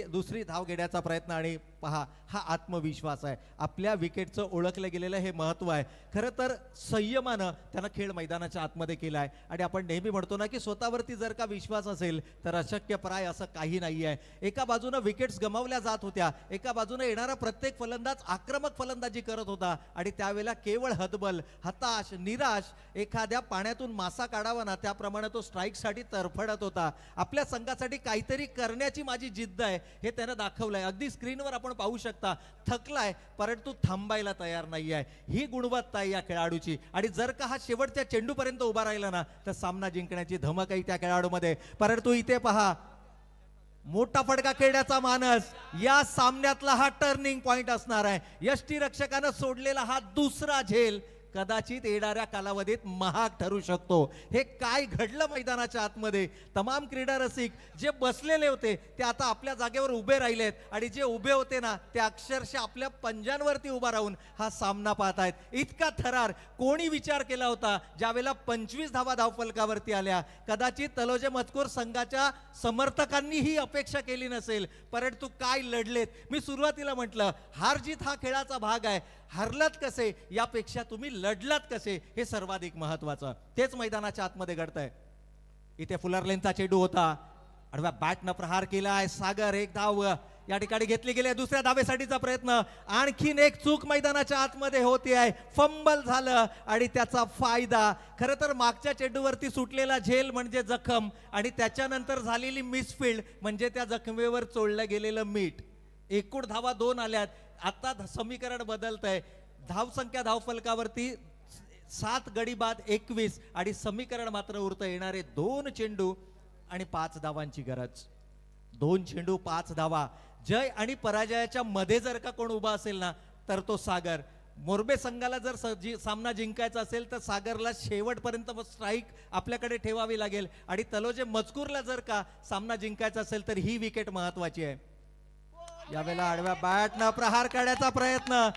दुसरी धाव घेण्याचा प्रयत्न आणि पहा हा आत्मविश्वास आहे. आपल्या विकेटचं ओळखलं गेलेलं हे महत्व आहे. खरं तर संयमानं त्यानं खेळ मैदानाच्या आतमध्ये केला आहे आणि आपण नेहमी म्हणतो ना की स्वतःवरती जर का विश्वास असेल तर अशक्यप्राय असं काही नाही आहे. एका बाजूनं विकेट्स गमावल्या जात होत्या, एका बाजूनं येणारा प्रत्येक फलंदाज आक्रमक फलंदाजी करत होता आणि त्यावेळेला केवळ हतबल, हताश, निराश, एखाद्या पाण्यातून मासा काढावा ना त्याप्रमाणे तो स्ट्राईकसाठी तरफडत होता. आपल्या संघासाठी काहीतरी करण्याची माझी जिद्द आहे हे त्यानं दाखवलंय. अगदी स्क्रीनवर आपण पाहू शकता, थकलाय परंतु थांबायला तयार नाही आहे. ही गुणवत्ता आहे या खेळाडूची आणि जर का हा शेवटच्या चेंडूपर्यंत उभा राहिला ना तर सामना जिंकण्याची धमक आहे त्या खेळाडूमध्ये. परंतु इथे पहा मोठा फटका खेळण्याचा मानस, या सामन्यातला हा टर्निंग पॉइंट असणार आहे. यष्टीरक्षकानं सोडलेला हा दुसरा झेल कदाचित येणाऱ्या कालावधीत महाग ठरू शकतो. हे काय घडलं मैदानाच्या आतमध्ये, तमाम क्रीडा रसिक जे बसलेले होते ते आता आपल्या जागेवर उभे राहिलेत आणि जे उभे होते ना ते अक्षरशः आपल्या पंजांवरती उभा राहून हा सामना पाहतायत. इतका थरार कोणी विचार केला होता ज्यावेळेला 25 धावा धावफलकावरती आल्या. कदाचित तलोजे मजकूर संघाच्या समर्थकांनी ही अपेक्षा केली नसेल, परंतु काय लढलेत. मी सुरुवातीला म्हटलं हार जीत हा खेळाचा भाग आहे, हरलात कसे यापेक्षा तुम्ही लढलात कसे हे सर्वाधिक महत्वाचं. तेच मैदानाच्या आतमध्ये घडतंय. इथे फुलरलेनचा चेंडू होता, आडव्या बॅटनं प्रहार केलाय. सागर, 1 धाव या ठिकाणी घेतली गेली. दुसऱ्या धावेसाठीचा प्रयत्न, आणखीन एक चूक मैदानाच्या आतमध्ये होती आहे. फंबल झालं आणि त्याचा फायदा. खरं तर मागच्या चेंडूवरती सुटलेला झेल म्हणजे जखम आणि त्याच्यानंतर झालेली मिसफिल्ड म्हणजे त्या जखमेवर चोळलं गेलेलं मीठ. एकूण धावा 2 आल्यात. आता समीकरण बदलतंय. धावसंख्या धावफलकावरती 7 गडी बाद 21 आणि समीकरण मात्र उरतं येणारे 2 चेंडू आणि 5 धावांची गरज. 2 चेंडू 5 धावा. जय आणि पराजयाच्या मध्ये जर का कोण उभा असेल ना तर तो सागर. मोरबे संघाला जर सामना जिंकायचा असेल तर सागरला शेवटपर्यंत स्ट्राईक आपल्याकडे ठेवावी लागेल आणि तलोजे मजकूरला जर का सामना जिंकायचा असेल तर ही विकेट महत्वाची आहे. यावेळेला आडव्या बॅटनं प्रहार करण्याचा प्रयत्न,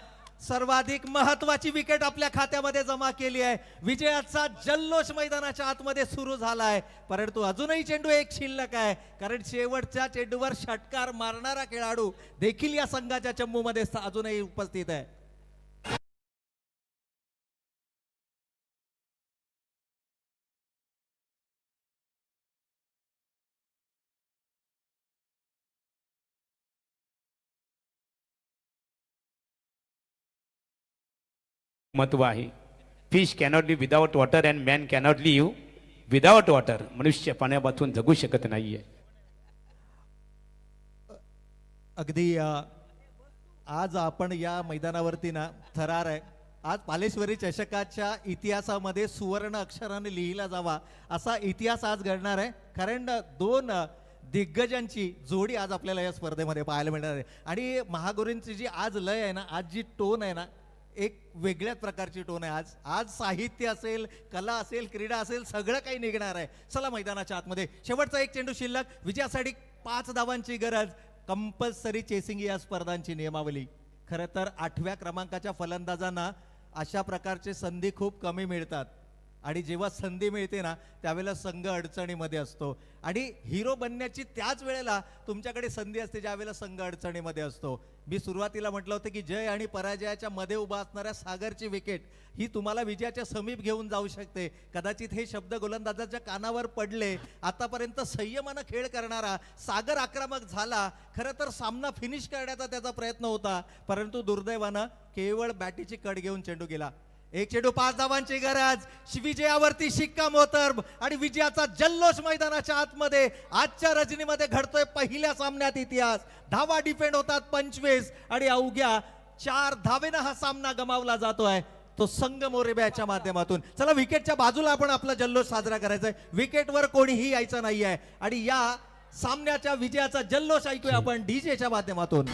सर्वाधिक महत्वाची विकेट आपल्या खात्यामध्ये जमा केली आहे. विजयाचा जल्लोष मैदानाच्या आतमध्ये सुरू झालाय, परंतु अजूनही चेंडू एक शिल्लक आहे, कारण शेवटच्या चेंडूवर षटकार मारणारा खेळाडू देखील या संघाच्या चमूमध्ये अजूनही उपस्थित आहे. महत्व आहे. Fish cannot live without water and man cannot live without water. मनुष्य पाण्यापासून जगू शकत नाहीये. अगदी आज आपण या मैदानावरती ना थरार आहे. आज पालेश्वरी चषकाच्या इतिहासामध्ये सुवर्ण अक्षराने लिहिला जावा असा इतिहास आज घडणार आहे, कारण दोन दिग्गजांची जोडी आज आपल्याला या स्पर्धेमध्ये पाहायला मिळणार आहे. आणि महागुरूंची जी आज लय आहे ना, आज जी टोन आहे ना, एक वेगळ्याच प्रकारची टोन आहे. आज आज साहित्य असेल, कला असेल, क्रीडा असेल, सगळं काही निघणार आहे. चला मैदानाच्या आतमध्ये शेवटचा एक चेंडू शिल्लक. विजयासाठी 5 धावांची गरज. कंपल्सरी चेसिंग या स्पर्धांची नियमावली. खरं तर 8व्या क्रमांकाच्या फलंदाजांना अशा प्रकारचे संधी खूप कमी मिळतात, आणि जेव्हा संधी मिळते ना त्यावेळेला संघ अडचणीमध्ये असतो. आणि हिरो बनण्याची त्याच वेळेला तुमच्याकडे संधी असते ज्या वेळेला संघ अडचणीमध्ये असतो. मी सुरुवातीला म्हटलं होतं की जय आणि पराजयाच्या मध्ये उभा असणाऱ्या सागरची विकेट ही तुम्हाला विजयाच्या समीप घेऊन जाऊ शकते. कदाचित हे शब्द गोलंदाजाच्या कानावर पडले. आतापर्यंत संयमानं खेळ करणारा सागर आक्रमक झाला. खरं तर सामना फिनिश करण्याचा त्याचा प्रयत्न होता, परंतु दुर्दैवानं केवळ बॅटीची कड घेऊन चेंडू गेला. एक चेंडू 5 धावांची गरज. विजयावरती शिक्कामोर्तब आणि विजयाचा जल्लोष मैदानाच्या आतमध्ये. आजच्या रजनीमध्ये घडतोय पहिल्या सामन्यात इतिहास. धावा डिफेंड होतात 25 आणि अवघ्या 4 धावेनं हा सामना गमावला जातोय, तो संघ मोरेब्याच्या माध्यमातून. चला विकेटच्या बाजूला आपण आपला जल्लोष साजरा करायचा आहे. विकेटवर कोणीही यायचं नाहीये आणि या सामन्याच्या विजयाचा जल्लोष ऐकूया आपण डीजेच्या माध्यमातून.